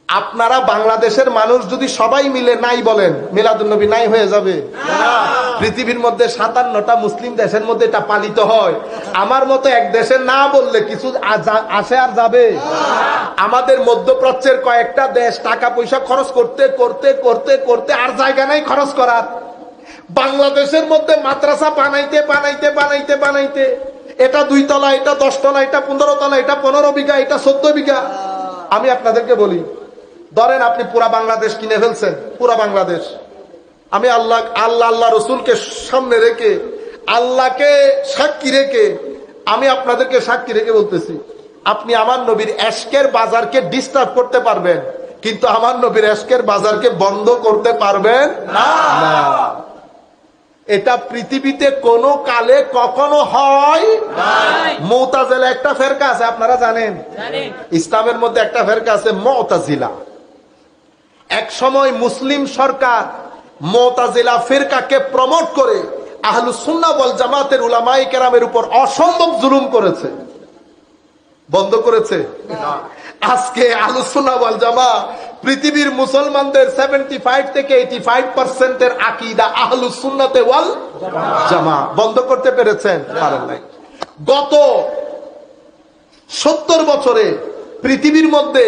আপনারা বাংলাদেশের মানুষ যদি সবাই মিলে নাই বলেন, মিলাদুন্নবী নাই হয়ে যাবে? পৃথিবীর মধ্যে 57টা মুসলিম দেশের মধ্যে এটা পালিত হয়। আমার মতো এক দেশে না বললে কিছু আসে আর যাবে? আমাদের মধ্যপ্রাচ্যের কয়েকটা দেশ টাকা পয়সা খরচ করতে করতে করতে করতে আর জায়গা নাই খরচ করার। বাংলাদেশের মধ্যে মাদ্রাসা বানাইতে বানাইতে বানাইতে বানাইতে এটা 2 তলা, এটা 10 তলা, এটা 15 তলা, এটা 15 বিঘা, এটা 14 বিঘা। আমি আপনাদেরকে বলি, ধরেন আপনি পুরা বাংলাদেশ কিনে ফেলছেন, পুরা বাংলাদেশ। আমি আল্লাহ আল্লাহ রসুলকে সামনে রেখে, আল্লাহকে সাক্ষী রেখে, আমি আপনাদেরকে সাক্ষী রেখে বলতেছি, আপনি আমার নবীর এশকের বাজারকে ডিস্টার্ব করতে পারবেন, কিন্তু আমার নবীর এশকের বাজারকে বন্ধ করতে পারবেন না। এটা পৃথিবীতে কোনো কালে কখনো হয় নাই। মুতাজিলা একটা ফেরকা আছে, আপনারা জানেন? ইসলামের মধ্যে একটা ফেরকা আছে মুতাজিলা। এক সময় মুসলিম সরকার মুতাজিলা ফিরকাকে প্রমোট করে আহলুস সুন্নাহ ওয়াল জামাতের উলামায়ে কেরামের উপর অসম্ভব জুলুম করেছে। বন্ধ করেছে? আজকে আহলুস সুন্নাহ ওয়াল জামাত পৃথিবীর মুসলমানদের 75 থেকে 85% এর আকীদা আহলুস সুন্নাতে ওয়াল জামাত। বন্ধ করতে পেরেছেন? পারেন নাই। গত 70 বছরে পৃথিবীর মধ্যে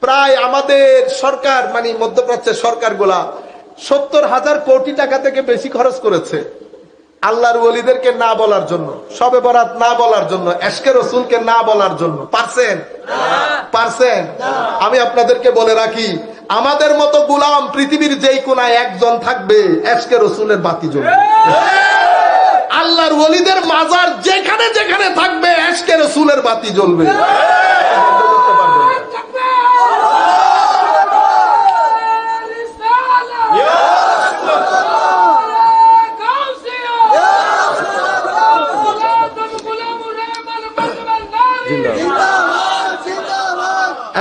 প্রায় আমাদের সরকার, মানে মধ্যপ্রাচ্যের সরকারগুলা 70,000 কোটি টাকা থেকে বেশি খরচ করেছে আল্লাহর ওলিদেরকে না বলার জন্য, শবে বরাত না বলার জন্য, এশকে রসুলকে না বলার জন্য। পারছেন? পারছেন? আমি আপনাদেরকে বলে রাখি, আমাদের মতো গোলাম পৃথিবীর যেই কোনায় একজন থাকবে, এশকে রসুলের বাতি জ্বলবে। আল্লাহর ওলিদের মাজার যেখানে যেখানে থাকবে, এশকে রসুলের বাতি জ্বলবে।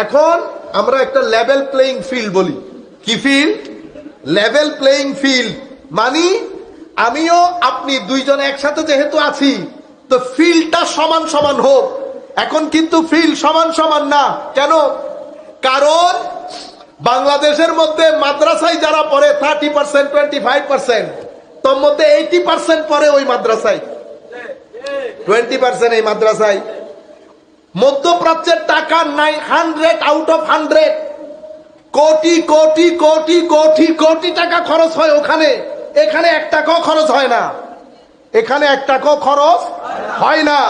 এখন আমরা একটা লেভেল প্লেইং ফিল্ড বলি। কি ফিল্ড? Level playing field. মানে আমিও আপনি দুইজন একসাথে যেহেতু আছি, তো ফিল্ডটা সমান সমান হোক। এখন কিন্তু ফিল্ড সমান সমান না। কেন? কারণ বাংলাদেশের মধ্যে মাদ্রাসায় যারা পড়ে 30%, 25%, তোর মধ্যে 80% পড়ে ওই মাদ্রাসায়, 20% এই মাদ্রাসায়। মধ্যপ্রাচ্যের টাকা 100 আউট অফ 100 কোটি কোটি কোটি কোটি কোটি টাকা খরচ হয় ওখানে। এখানে 1 টাকাও খরচ হয় না। এখানে 1 টাকাও খরচ হয় না।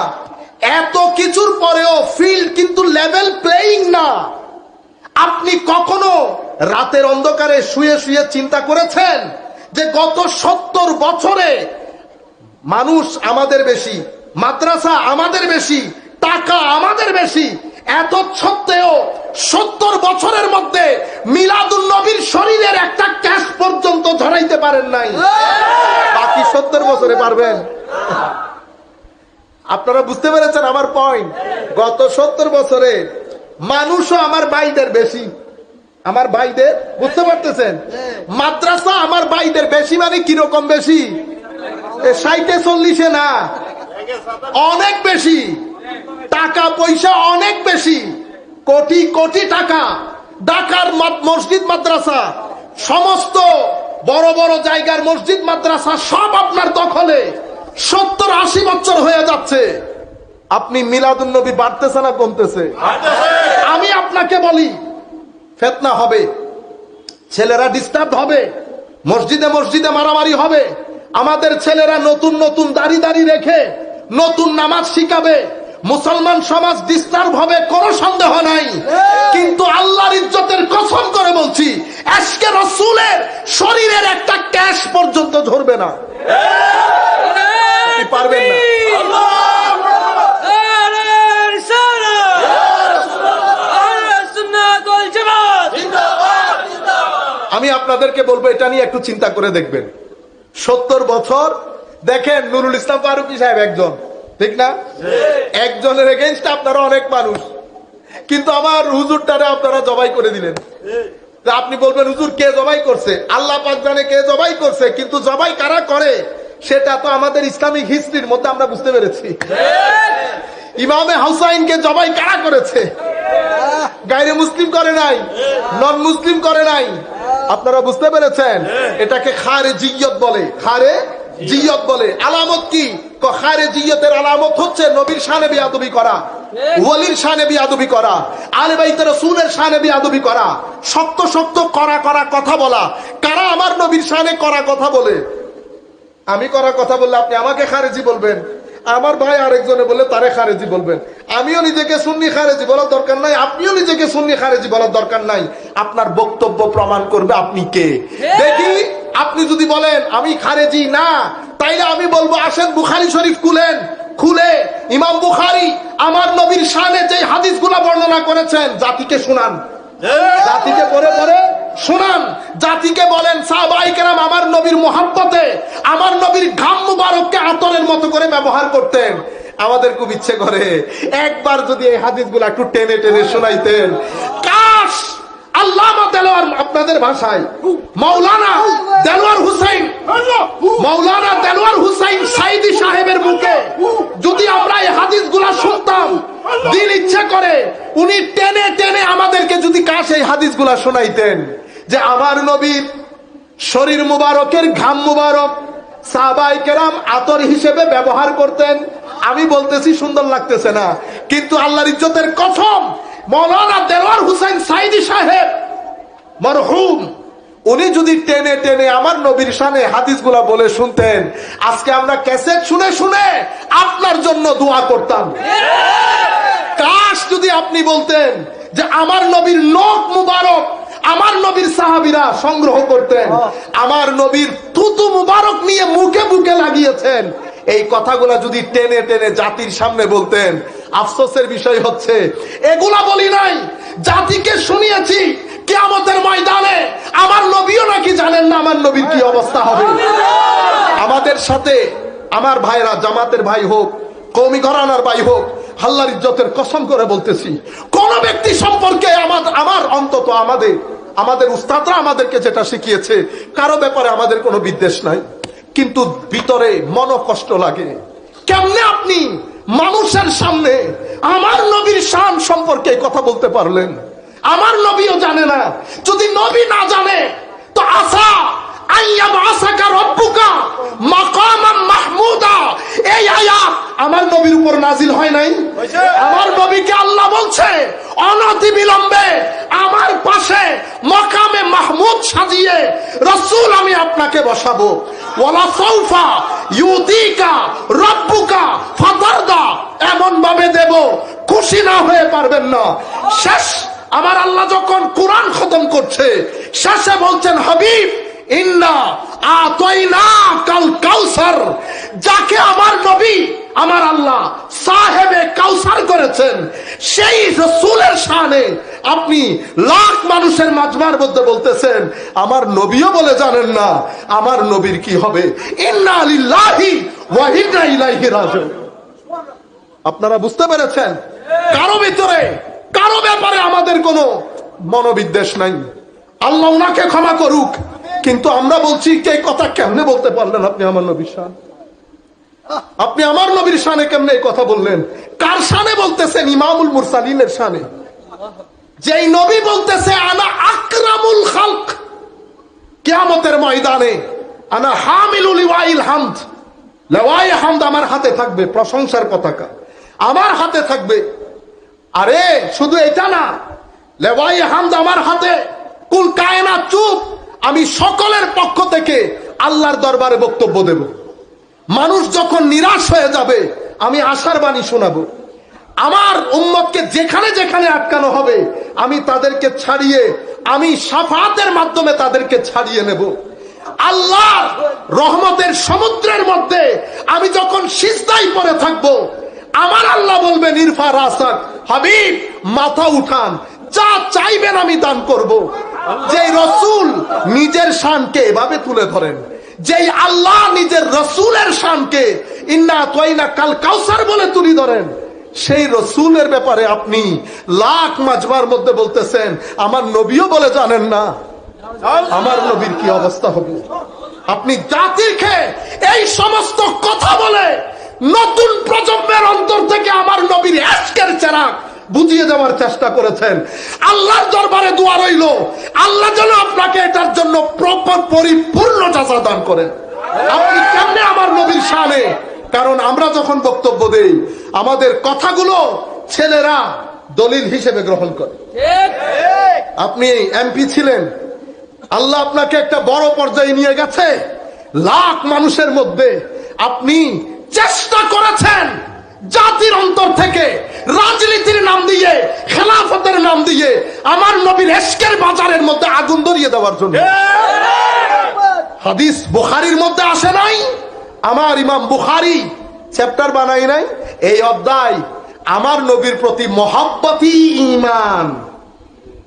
এত কিছুর পরেও ফিল্ড কিন্তু লেভেল প্লেইং না। আপনি কখনো রাতের অন্ধকারে শুয়ে শুয়ে চিন্তা করেছেন যে গত 70 বছরে মানুষ আমাদের বেশি, মাদ্রাসা আমাদের বেশি, টাকা আমাদের বেশি, এত সত্ত্বেও 70 বছরের মধ্যে মিলাদুন নবীর শরীরের একটা ক্যাশ পর্যন্ত ধরাইতে পারেন নাই। বাকি 70 বছরে পারবেন? আপনারা বুঝতে পেরেছেন আমার পয়েন্ট? গত 70 বছরে মানুষও আমার ভাইদের বেশি, আমার ভাইদের, বুঝতে পারতেছেন? মাদ্রাসা আমার ভাইদের বেশি। মানে কিরকম বেশি? 60-40 না, অনেক বেশি। টাকা পয়সা অনেক বেশি, কোটি কোটি টাকা। ঢাকার মসজিদ মাদ্রাসা, সমস্ত বড় বড় জায়গার মসজিদ মাদ্রাসা সব আপনার দখলে। 70-80 বছর হয়ে যাচ্ছে। আপনি মিলাদুন নবী বাড়তেছে না কমতেছে? আমি আপনাকে বলি, ফিতনা হবে, ছেলেরা ডিস্টার্ব হবে, মসজিদে মসজিদে মারামারি হবে। আমাদের ছেলেরা নতুন নতুন দাড়ি রেখে নতুন নামাজ শিখাবে, মুসলমান সমাজ ডিস্টার্ব হবে, কোনো সন্দেহ নাই। কিন্তু আল্লাহর ইজ্জতের কসম করে বলছি, এশকে রাসূলের শরীরের একটা ক্যাশ পর্যন্ত ধরবে না। আপনি পারবেন না। আমি আপনাদেরকে বলবো, এটা নিয়ে একটু চিন্তা করে দেখবেন। 70 বছর দেখেন, নুরুল ইসলাম ফারুকী সাহেব একজন, ঠিক না? একজনের এগেইনস্টে আপনারা অনেক মানুষ, কিন্তু আমার হুজুরটারে আপনারা জবাই করে দিলেন। আপনি বলবেন হুজুর কে জবাই করছে? আল্লাহ পাক জানে কে জবাই করছে, কিন্তু জবাই কারা করে সেটা তো আমাদের ইসলামিক হিস্ট্রির মধ্যে আমরা বুঝতে পেরেছি। ইমামে হুসাইনকে জবাই কারা করেছে গায়রে মুসলিম করে নাই, নন মুসলিম করে নাই। আপনারা বুঝতে পেরেছেন? এটাকে খারেজিয়ত বলে, খারেজিয়ত বলে। আলামত কি? খারেজিয়তের আলামত হচ্ছে নবীর শানে বেয়াদবি করা, ওয়ালির শানে বেয়াদবি করা, আলে বাইতে রাসূলের শানে বেয়াদবি করা, শক্ত শক্ত করা কথা বলা। কারা আমার নবীর শানে করা কথা বলে? আমি করা কথা বললে আপনি আমাকে খারেজি বলবেন, আমার ভাই আরেকজনে বলে তারে খারেজি বলবেন। আমিও নিজেকে সুন্নি খারেজি বলার দরকার নাই, আপনিও নিজেকে সুন্নি খারেজি বলার দরকার নাই। আপনার বক্তব্য প্রমাণ করবে আপনি কে। দেখি আপনি যদি বলেন আমি খারেজি না, তাইলে আমি বলবো আসেন বুখারী শরীফ খুলে ইমাম বুখারী আমার নবীর শানে যে হাদিসগুলো বর্ণনা করেছেন জাতিকে শুনান, জাতিকে পড়ে শোনান, জাতিকে বলেন সাহাবায়ে কেরাম আমার নবীর মুহাব্বতে আমার নবীর ঘাম মুবারককে আতরের মতো করে ব্যবহার করতেন। আমাদের খুব ইচ্ছে করে একবার যদি এই হাদিসগুলো একটু টেনে টেনে শোনাইতেন। কাশ আল্লামা দেলোয়ার, আপনাদের ভাষায় মাওলানা দেলোয়ার হুসাইন সাইদি সাহেবের মুখে যদি আমরা এই হাদিসগুলো শুনতাম, দিল ইচ্ছে করে উনি টেনে টেনে আমাদেরকে যদি কাশ এই হাদিসগুলো শোনাইতেন যে আমার নবীর শরীর মুবারকের ঘাম মুবারক সাহাবায়ে কেরাম আতর হিসেবে ব্যবহার করতেন। আমি বলতেছি সুন্দর লাগতেছে না, কিন্তু আল্লাহর ইজ্জতের কসম মাওলানা দেলোয়ার হুসাইন সাইদি সাহেব মরহুম, উনি যদি টেনে টেনে আমার নবীর শানে হাদিসগুলা বলে শুনতেন, আজকে আমরা ক্যাসেট শুনে শুনে আপনার জন্য দোয়া করতাম। কাশ যদি আপনি বলতেন যে আমার নবীর নখ মুবারক আমার নবীর সাহাবীরা সংগ্রহ করতেন, আমার নবীর থুতু মুবারক নিয়ে মুখে বুকে লাগিয়েছেন, এই কথাগুলা যদি টেনে টেনে জাতির সামনে বলতেন। আফসোসের বিষয় হচ্ছে এগুলা বলি নাই, জাতিকে শুনিয়েছি। কিয়ামতের ময়দানে আমার নবীও নাকি জানেন না আমার নবীর কি অবস্থা হবে। আমাদের সাথে আমার ভাইরা, জামাতের ভাই হোক, কওমি ঘরানার ভাই হোক, আল্লাহর ইজ্জতের কসম করে বলতেছি, কোন ব্যক্তি সম্পর্কে আমার অন্তত আমাদের উস্তাদরা আমাদেরকে যেটা শিখিয়েছে, কারো ব্যাপারে আমাদের কোনো বিদ্বেষ নাই, কিন্তু ভিতরে মনোকষ্ট লাগে। কেমনে আপনি মানুষের সামনে আমার নবীর শান সম্পর্কে কথা বলতে পারলেন? আমার নবীও জানে না। যদি নবী না জানে তো আসা আইয়াবআসাকা রব্বুকা মাকামান মাহমুদা, এই আয়াত আমার নবীর উপর নাজিল হয় নাই? আমার নবীকে আল্লাহ বলছে অনতি বিলম্বে আমার পাশে মাকামে মাহমুদ সাজিয়ে রাসূল আমি আপনাকে বসাবো। ওয়ালা সাউফা ইউতিকা রব্বুকা ফাতারদা, এমন ভাবে দেব খুশি না হয়ে পারবেন না। শেষ আমার আল্লাহ যখন কোরআন খতম করছে, শেষে বলছেন হাবিব ইন্না আতাইনাকাল কাউসার, যাকে আমার নবী আমার আল্লাহ সাহেবে কাউসার করেছেন, সেই রাসূলের শানে আপনি লাখ মানুষের মাজমার মধ্যে বলতেছেন আমার নবীও বলে জানেন না আমার নবীর কি হবে। ইন্না লিল্লাহি ওয়া ইন্না ইলাইহি রাজিউন। আপনারা বুঝতে পেরেছেন? কারো ভিতরে কারো ব্যাপারে আমাদের কোনো মনোবিদ্বেষ নাই, আল্লাহ ওনাকে ক্ষমা করুক। কিন্তু আমরা বলছি কে কথা কেমনে বলতে পারলেন আপনি আমার নবীর শান? আপনি আমার নবীর শানে কেমনে এই কথা বললেন? কার শানে বলতেছেন? ইমামুল মুরসালিনের শানে। যেই নবী বলতেছে আনা আকরামুল খালক, কিয়ামতের ময়দানে আনা হামিলুল লিওয়াইল হামদ, লিওয়ায়ে হামদ আমার হাতে থাকবে, প্রশংসার পতাকা আমার হাতে থাকবে। আরে শুধু এটা না, লিওয়ায়ে হামদ আমার হাতে, কুল কায়নাত চুপ, আমি সকলের পক্ষ থেকে আল্লাহর দরবারে বক্তব্য দেব। মানুষ যখন নিরাশ হয়ে যাবে আমি আশার বাণী শোনাবো। আমার উম্মতকে যেখানে যেখানে আটকানো হবে আমি তাদেরকে ছাড়িয়ে, আমি শাফাতের মাধ্যমে তাদেরকে ছাড়িয়ে নেব। আল্লাহর রহমতের সমুদ্রের মধ্যে আমি যখন সিজদায় পড়ে থাকবো, আমার আল্লাহ বলবেন ইরফা রাসাক, হাবিব মাথা উঠান, যা চাইবেন আমি দান করব। যেই রাসূল নিজের শানকে এভাবে তুলে ধরেন, যেই আল্লাহ নিজের রাসূলের শানকে ইন্না আতাইনাকাল কাউসার বলে তুলে ধরেন, সেই রাসূলের ব্যাপারে আপনি লাখ মাজমার মধ্যে বলতেছেন আমার নবীও বলে জানেন না আমার নবীর কি অবস্থা হবে। আপনি জাতিকে এই সমস্ত কথা বলে নতুন প্রজন্মের অন্তর থেকে আমার নবীর ইশকের চেরাগ বুঝিয়ে দেওয়ার চেষ্টা করেছেন। আল্লাহর দরবারে দোয়া রইল, আল্লাহ যেন আপনাকে এটার জন্য প্রপার পরিপূর্ণ জাযা দান করেন। আপনি কেমনে আমার নবীর শানে, কারণ আমরা যখন বক্তব্য দেই আমাদের কথাগুলো ছেলেরা দলিল হিসেবে গ্রহণ করে। আপনি এমপি ছিলেন, আল্লাহ আপনাকে একটা বড় পর্যায়ে নিয়ে গেছে, লাখ মানুষের মধ্যে আপনি চেষ্টা করেছেন জাতির অন্তর থেকে রাজনীতির নাম দিয়ে, খেলাফতের নাম দিয়ে আমার নবীর এশকের বাজারের মধ্যে আগুন ধরিয়ে দেওয়ার জন্য। হাদিস বুখারীর মধ্যে আসে নাই? আমার ইমাম বুখারী চ্যাপ্টার বানাই নাই, এই অধ্যায় আমার নবীর প্রতি মহব্বতই ঈমান।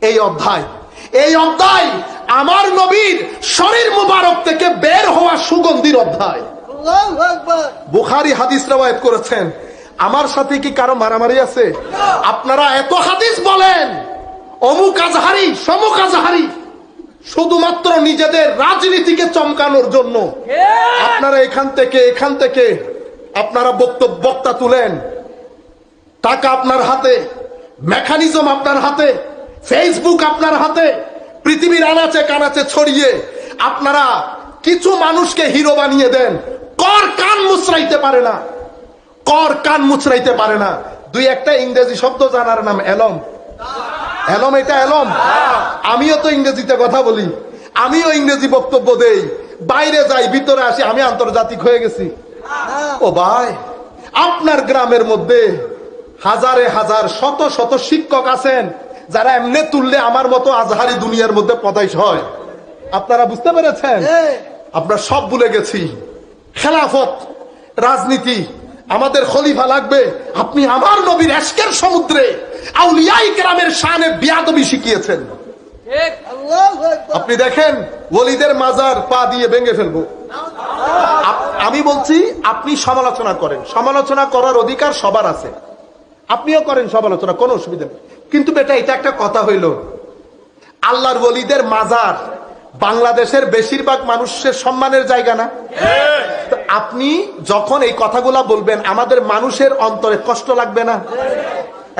এই অধ্যায় আমার নবীর শরীর মুবারক থেকে বের হওয়া সুগন্ধির অধ্যায়। বুখারী হাদিস রওয়ায়াত করেছেন। আমার সাথে কি কারো মারামারি আছে? আপনারা এত হাদিস বলেন, অমুক আজহারি সমুক আজহারি, শুধুমাত্র নিজেদের রাজনীতিকে চমকানোর জন্য আপনারা এখান থেকে আপনারা বক্তা তুলেন। টাকা আপনার হাতে, মেকানিজম আপনার হাতে, ফেসবুক আপনার হাতে, পৃথিবীর আনাচে কানাচে ছড়িয়ে আপনারা কিছু মানুষকে হিরো বানিয়ে দেন। কর কান মুচড়াইতে পারে না। দুই একটা ইংরেজি শব্দ জানার নাম এলম। এটা এলম। আমিও তো ইংরেজিতে কথা বলি, আমিও ইংরেজি বক্তব্য দেই, বাইরে যাই ভিতরে আসি, আমি আন্তর্জাতিক হয়ে গেছি। ও ভাই, আপনার গ্রামের মধ্যে হাজারে হাজার শত শত শিক্ষক আছেন যারা এমনি তুললে আমার মতো আজহারি দুনিয়ার মধ্যে পদাইশ হয়। আপনারা বুঝতে পেরেছেন? আমরা সব ভুলে গেছি। খেলাফত, রাজনীতি, আমাদের খলিফা লাগবে। আপনি আমার নবীর এশকের সমুদ্রে আউলিয়ায়ে কেরামের শানে বিয়াদবি শিখিয়েছেন। আপনি দেখেন ওলিদের মাজার পা দিয়ে ভেঙে ফেলবো। আমি বলছি আপনি সমালোচনা করেন, সমালোচনা করার অধিকার সবার আছে, আপনিও করেন সমালোচনা, কোনো অসুবিধা নেই। কিন্তু বেটা, এটা একটা কথা হইল, আল্লাহর ওলিদের মাজার বাংলাদেশের বেশিরভাগ মানুষের সম্মানের জায়গা না? আপনি যখন এই কথাগুলা বলবেন আমাদের মানুষের অন্তরে কষ্ট লাগবে না?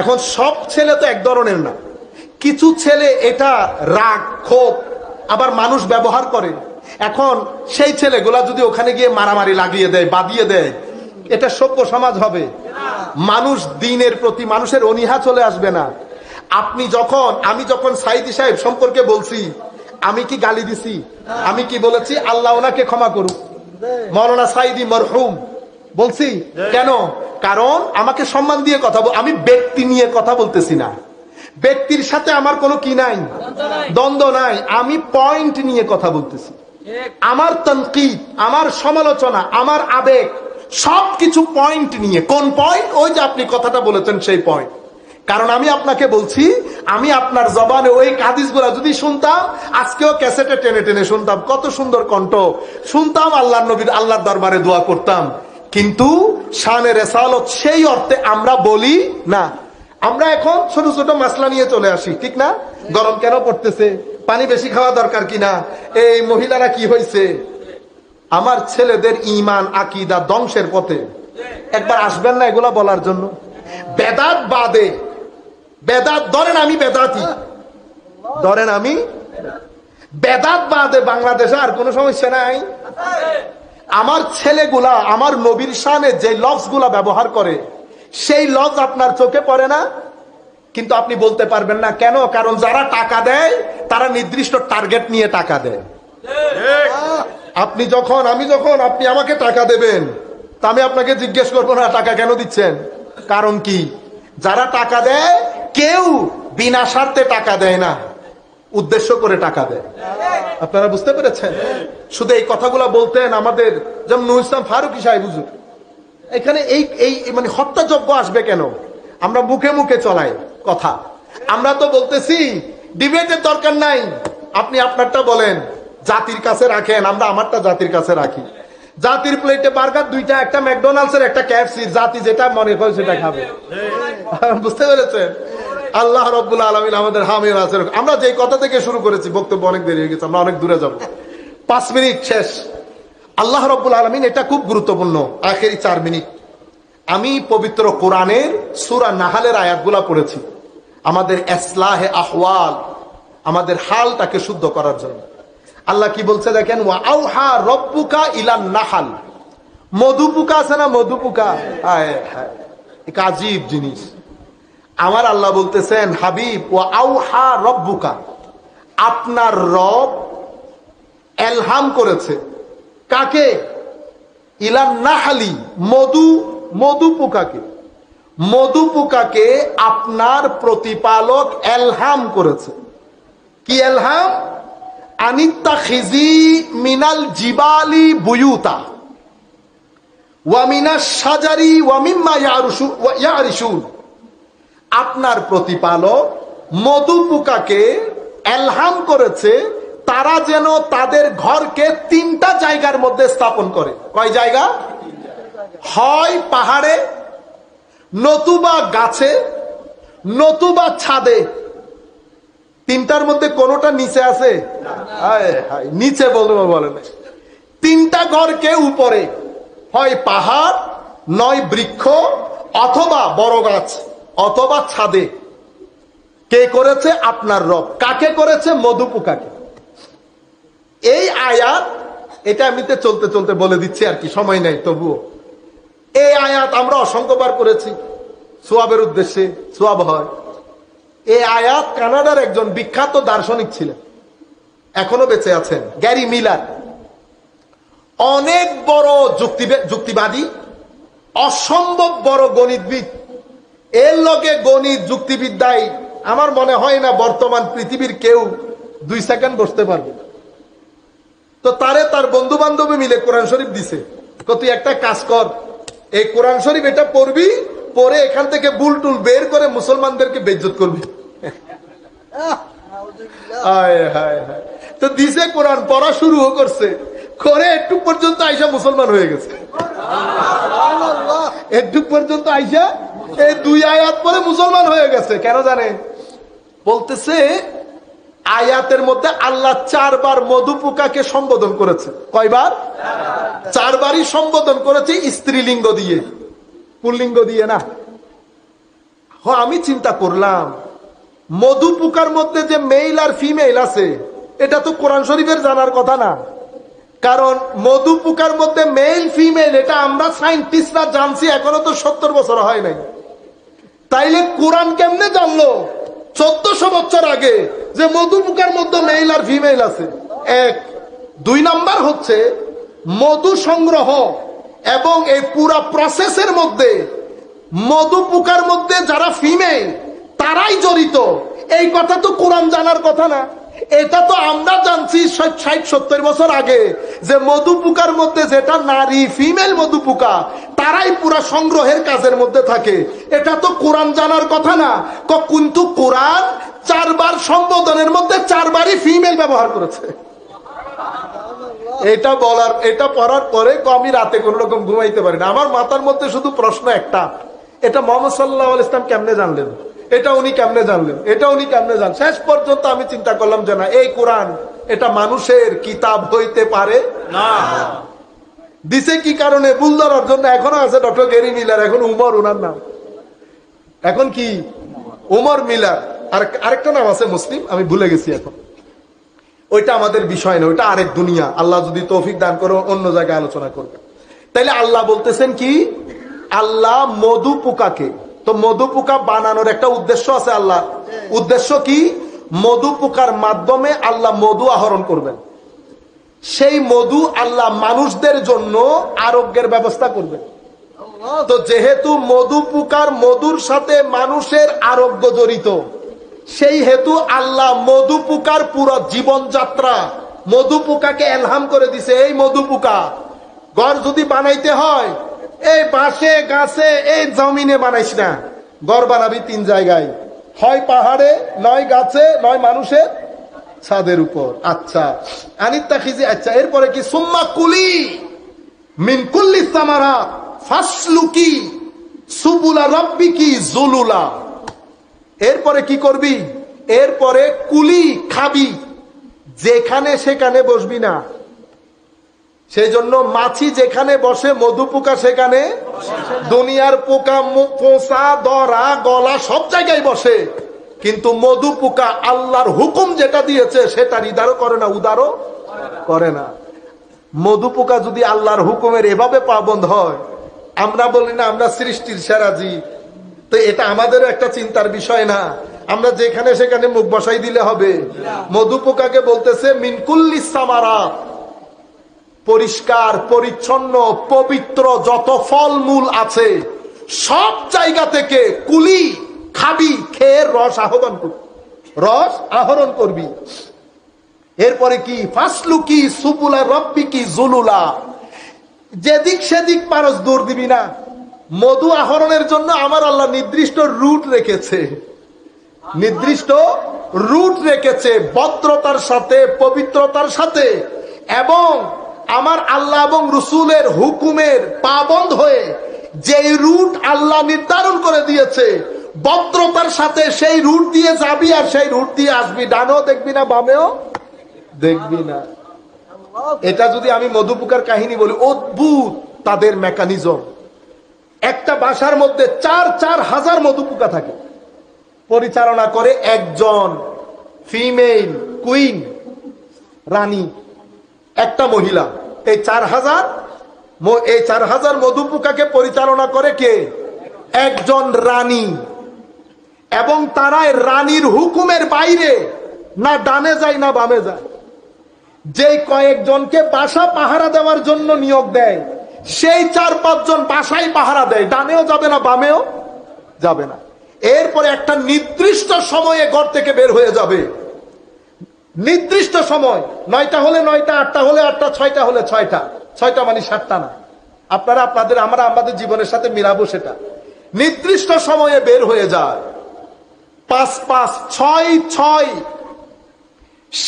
এখন সব ছেলে তো এক ধরনের না, কিছু ছেলে এটা রাগ ক্ষোভ আবার মানুষ ব্যবহার করে। এখন সেই ছেলেগুলা যদি ওখানে গিয়ে মারামারি লাগিয়ে দেয়, বাদিয়ে দেয়, এটা সভ্য সমাজ হবে? মানুষ দিনের প্রতি মানুষের অনীহা চলে আসবে না? আমি যখন সাইদি সাহেব সম্পর্কে বলছি, আমি কি গালি দিছি? আমি কি বলেছি আল্লাহ ওনাকে ক্ষমা করুক, মৌলানা সাইদি মরহুম বলছি? কেন? কারণ আমাকে সম্মান দিয়ে কথা আমি ব্যক্তি নিয়ে কথা বলতেছি না, ব্যক্তির সাথে আমার কোনো কি নাই, দ্বন্দ্ব নাই, আমি পয়েন্ট নিয়ে কথা বলতেছি। আমার তানকিদ, আমার সমালোচনা, আমার আবেগ সবকিছু পয়েন্ট নিয়ে। কোন পয়েন্ট? ওই যে আপনি কথাটা বলেছেন সেই পয়েন্ট। কারণ আমি আপনাকে বলছি, আমি আপনার জবানে ওই হাদিসগুলা যদি শুনতাম, আজকেও ক্যাসেটে টেনে টেনে শুনতাম, কত সুন্দর কণ্ঠ শুনতাম, আল্লাহর নবীর আল্লাহর দরবারে দোয়া করতাম। কিন্তু শানে রিসালাত সেই অর্থে আমরা বলি না। আমরা এখন ছোট ছোট মাসলা নিয়ে চলে আসি, ঠিক না? গরম কেন পড়তেছে, পানি বেশি খাওয়া দরকার কিনা, এই মহিলারা কি হয়েছে। আমার ছেলেদের ঈমান আকীদা ধ্বংসের পথে। একবার আসবেন না এগুলা বলার জন্য? বেদাত বাদে, বেদাত ধরেন আমি বেদাতি, ধরেন আমি বেদাত বাদে বাংলাদেশে আর কোনো সমস্যা নাই। আমার ছেলেগুলা আমার নবীর শানে যে লফজ গুলা ব্যবহার করে, সেই লফজ আপনার চোখে পড়ে না, কিন্তু আপনি বলতে পারবেন না। কেন? কারণ যারা টাকা দেয় তারা নির্দিষ্ট টার্গেট নিয়ে টাকা দেয়। আপনি যখন আপনি আমাকে টাকা দেবেন, তা আমি আপনাকে জিজ্ঞেস করবো না টাকা কেন দিচ্ছেন, কারণ কি? যারা টাকা দেয় কেউ বিনা স্বার্থে টাকা দেয় না, উদ্দেশ্য করে টাকা দেয়। আপনারা বুঝতে পেরেছেন? শুধু এই কথাগুলো বলতেন আমাদের যেমন নুরুল ইসলাম ফারুকী সাহেব হুজুর। এখানে এই মানে হত্যাযজ্ঞ আসবে কেন? আমরা মুখে মুখে চলাই কথা। আমরা তো বলতেছি ডিবেটের দরকার নাই, আপনি আপনারটা বলেন, জাতির কাছে রাখেন, আমরা আমারটা জাতির কাছে রাখি। জাতির প্লেটে বার্গার দুইটা, একটা ম্যাকডোনাল্ডস এর একটা KFC, জাতি যেটা মনে করে সেটা খাবে। বুঝতে পেরেছেন? আল্লাহ রাব্বুল আলামিন আমাদের হামির আছে। আমরা যে কথা থেকে শুরু করেছি, বক্তব্য অনেক দেরি হয়ে গেছে, আমরা অনেক দূরে যাব, 5 মিনিট শেষ। আল্লাহ রাব্বুল আলামিন, এটা খুব গুরুত্বপূর্ণ, আখেরি 4 মিনিট। আমি পবিত্র কোরআনের সূরা নাহালের আয়াতগুলা পড়েছি। আমাদের ইসলাহে আহওয়াল, আমাদের হালটাকে শুদ্ধ করার জন্য। আল্লাহ কি বলছে দেখেন, ওয়া আউহা রব্বুকা ইলান নাহাল। মধু পোকা আছে না, মধু পোকা, এক আজীব জিনিস। আমার আল্লাহ বলতেছেন, হাবিব, ওয়া আউহা রব্বুকা, আপনার রব এলহাম করেছে কাকে? ইলান নাহালি, মধু পোকাকে। মধু পোকাকে আপনার প্রতিপালক এলহাম করেছে। কি এলহাম? আনিত্তাখিজি মিনাল জিবালি বুয়ুতা ওয়া মিনাশ শাজারি ওয়া মিম্মা ইয়ারিশুন। আপনার প্রতিপালক মধু পোকাকে এলহাম করেছে তারা যেন তাদের ঘরকে 3টা জায়গার মধ্যে স্থাপন করে। কয় জায়গা? হয় পাহাড়ে, নতুবা গাছে, নতুবা ছাদে। 3টার মধ্যে কোনটা নিচে আছে? নিচে বলে না। 3টা ঘরকে উপরে, হয় পাহাড়, নয় বৃক্ষ, অথবা বড় গাছ, অথবা ছাদে। কে করেছে? আপনার রব। কাকে করেছে? মধু পোকাকে। এই আয়াত, এটা এমনিতে চলতে চলতে বলে দিচ্ছি আর কি, সময় নাই তবুও। এই আয়াত আমরা অসংখ্যবার করেছি সোয়াবের উদ্দেশ্যে, সোয়াব হয়। এই আয়াত কানাডার একজন বিখ্যাত দার্শনিক ছিলেন, এখনো বেঁচে আছেন, গ্যারি মিলার। অনেক বড় যুক্তিবাদী, অসম্ভব বড় গণিতবিদ। এর লগে গণিত যুক্তিবিদ্যায় আমার মনে হয় না বর্তমান পৃথিবীর কেউ 2 সেকেন্ড বসতে পারবে। তো তার বন্ধু বান্ধবী মিলে কোরআন শরীফ দিছে, তুই একটা কাজ কর, এই কোরআন শরীফ এটা পড়বি, পরে এখান থেকে বুলটুল বের করে মুসলমানদেরকে বেইজ্জত করবি। তো দিছে, কোরআন পড়া শুরু করছে, করে একটু পর্যন্ত আইসা মুসলমান হয়ে গেছে। একটু পর্যন্ত আইসা এই 2 আয়াত পরে মুসলমান হয়ে গেছে। কেন জানেন? বলতেছে আয়াতের মধ্যে আল্লাহ 4 বার মধু পোকাকে সম্বোধন করেছে। কয়বার? 4 বারই সম্বোধন করেছে স্ত্রীলিঙ্গ দিয়ে, পুল্লিঙ্গ দিয়ে না। আমি চিন্তা করলাম, মধু পোকার মধ্যে যে মেল আর ফিমেল আছে, এটা তো কোরআন শরীফের জানার কথা না। কারণ মধু পোকার মধ্যে মেল ফিমেল এটা আমরা সায়েন্টিস্টরা জানছি এখনো তো 70 বছর হয় নাই। তাইলে কোরআন কেমনে জানলো 1400 বছর আগে যে মধু পোকার মধ্যে মেল আর ফিমেল আছে? 1। 2 নাম্বার হচ্ছে, মধু সংগ্রহ এবং এই পুরা প্রসেসের মধ্যে মধু পোকার মধ্যে যারা ফিমেল তারাই জড়িত, এই কথা তো কোরআন জানার কথা না। এটা তো আমরা জানছি 60-70 বছর আগে যে মধু পোকার মধ্যে যেটা নারী ফিমেল মধু পোকা, তারাই পুরা সংগ্রহের কাজের মধ্যে থাকে। এটা তো কোরআন জানার কথা না। কিন্তু কোরআন 4 বার সম্বোধনের মধ্যে 4 বারই ফিমেল ব্যবহার করেছে। এটা পড়ার পরে আমি রাতে কোন রকম ঘুমাইতে পারি না। আমার মাথার মধ্যে শুধু প্রশ্ন একটা, এটা মোহাম্মদ সাল্লাল্লাহু আলাইহি ওয়াসাল্লাম কেমনে জানলেন? এটা উনি কেমনে জানলেন? এটা উনি কেমনে জানলেন? শেষ পর্যন্ত আমি চিন্তা করলাম যে না, এই কোরআন এটা মানুষের কিতাব হইতে পারে না। দিছে কি কারণে? ভুল ধরার জন্য। এখনো আছে ডক্টর গ্যারি মিলার, এখন উমর ওনার নাম, এখন কি উমর মিলার। আর আরেকটা নাম আছে মুসলিম, আমি ভুলে গেছি এখন। ওইটা আমাদের বিষয় না, ওইটা আরেক দুনিয়া। আল্লাহ যদি তৌফিক দান করে অন্য জায়গায় আলোচনা করবে। তাইলে আল্লাহ বলতেছেন কি? আল্লাহ মধু পোকাকে, তো মধু পোকা বানানোর একটা উদ্দেশ্য আছে আল্লাহ। উদ্দেশ্য কি? মধু পোকার মাধ্যমে আল্লাহ মধু আহরণ করবেন। সেই মধু আল্লাহ মানুষদের জন্য আরোগ্যের ব্যবস্থা করবেন। তো যেহেতু মধু পোকার মধুর সাথে মানুষের আরোগ্য জড়িত, সেই হেতু আল্লাহ মধু পোকার পুরো জীবনযাত্রা মধু পোকাকে এলহাম করে দিছে। এই মধু পোকা ঘর যদি বানাইতে হয়, এই বাসে গাছে এই জমিনে বানাইস না, ঘর বানাবি 3 জায়গায়, হয় পাহাড়ে, নয় গাছে, নয় মানুষের ছাদের উপর। আচ্ছা, আনিত্তাখিজি। আচ্ছা, এরপরে কি? সুম্মা কুলি মিন কুল্লি সামারাত ফাসলুকি সুবুলা রাব্বিকি যুলুলা। এরপরে কি করবি? এরপরে কুলি, খাবি, যেখানে সেখানে বসবি না। সেই জন্য মাছি যেখানে বসে মধু পোকা সেখানে, দুনিয়ার পোকা পোষা, দরা, গলা সব জায়গায় বসে। কিন্তু মধু পোকা আল্লাহর হুকুম যেটা দিয়েছে সেটা হৃদারও করে না, উদারও করে না। মধু পোকা যদি আল্লাহর হুকুমের এভাবে পাবন্ধ হয়, আমরা বলি না আমরা সৃষ্টির সেরা জীব, তো এটা আমাদেরও একটা চিন্তার বিষয় না? আমরা যেখানে সেখানে মুখ বসাই দিলে হবে? মধু পোকাকে বলতেছে মিনকুল্লি সামারা, পরিষ্কার পরিচ্ছন্ন পবিত্র যত ফলমূল আছে সব জায়গা থেকে কুলি খাবি, খেয়ে রস আহরণ করবি। এরপরে কি ফাসলু কি সুবুলা রব্বি কি জুলুলা, যেদিক সেদিক পারস দৌড় দিবি না। মধু আহরণের জন্য আমার আল্লাহ নির্দিষ্ট রুট রেখেছে, নির্দিষ্ট রুট রেখেছে ভদ্রতার সাথে, পবিত্রতার সাথে, এবং আমার আল্লাহ এবং রসুলের হুকুমের পাবন্ধ হয়ে যেই রুট আল্লাহ নির্ধারণ করে দিয়েছে ভদ্রতার সাথে সেই রুট দিয়ে যাবি আর সেই রুট দিয়ে আসবি, ডানেও দেখবি না বামেও দেখবি না। এটা যদি আমি মধু পোকার কাহিনী বলি, অদ্ভুত তাদের মেকানিজম। একটা বাসার মধ্যে 4,000 মধু পোকা থাকে, পরিচালনা করে একজন ফিমেল কুইন, রানী, একটা মহিলা। এই 4,000 মধু পোকাকে পরিচালনা করে কে? একজন রানী। এবং তারা রানীর হুকুমের বাইরে না ডানে যায় না বামে যায়। যে কয়েকজনকে বাসা পাহারা দেওয়ার জন্য নিয়োগ দেয়, সেই 4-5 জন বাসায় পাহারা দেয়, ডানেও যাবে না বামেও যাবে না। এরপরে একটা নির্দিষ্ট সময়ে ঘর থেকে বের হয়ে যাবে, নির্দিষ্ট সময়, 9টা হলে 9টা, 8টা হলে 8টা, 6টা হলে 6টা, 6টা মানে 7টা না। আপনারা আমরা আমাদের জীবনের সাথে মিলাবো সেটা। নির্দিষ্ট সময়ে বের হয়ে যায়, 5-5, 6-6,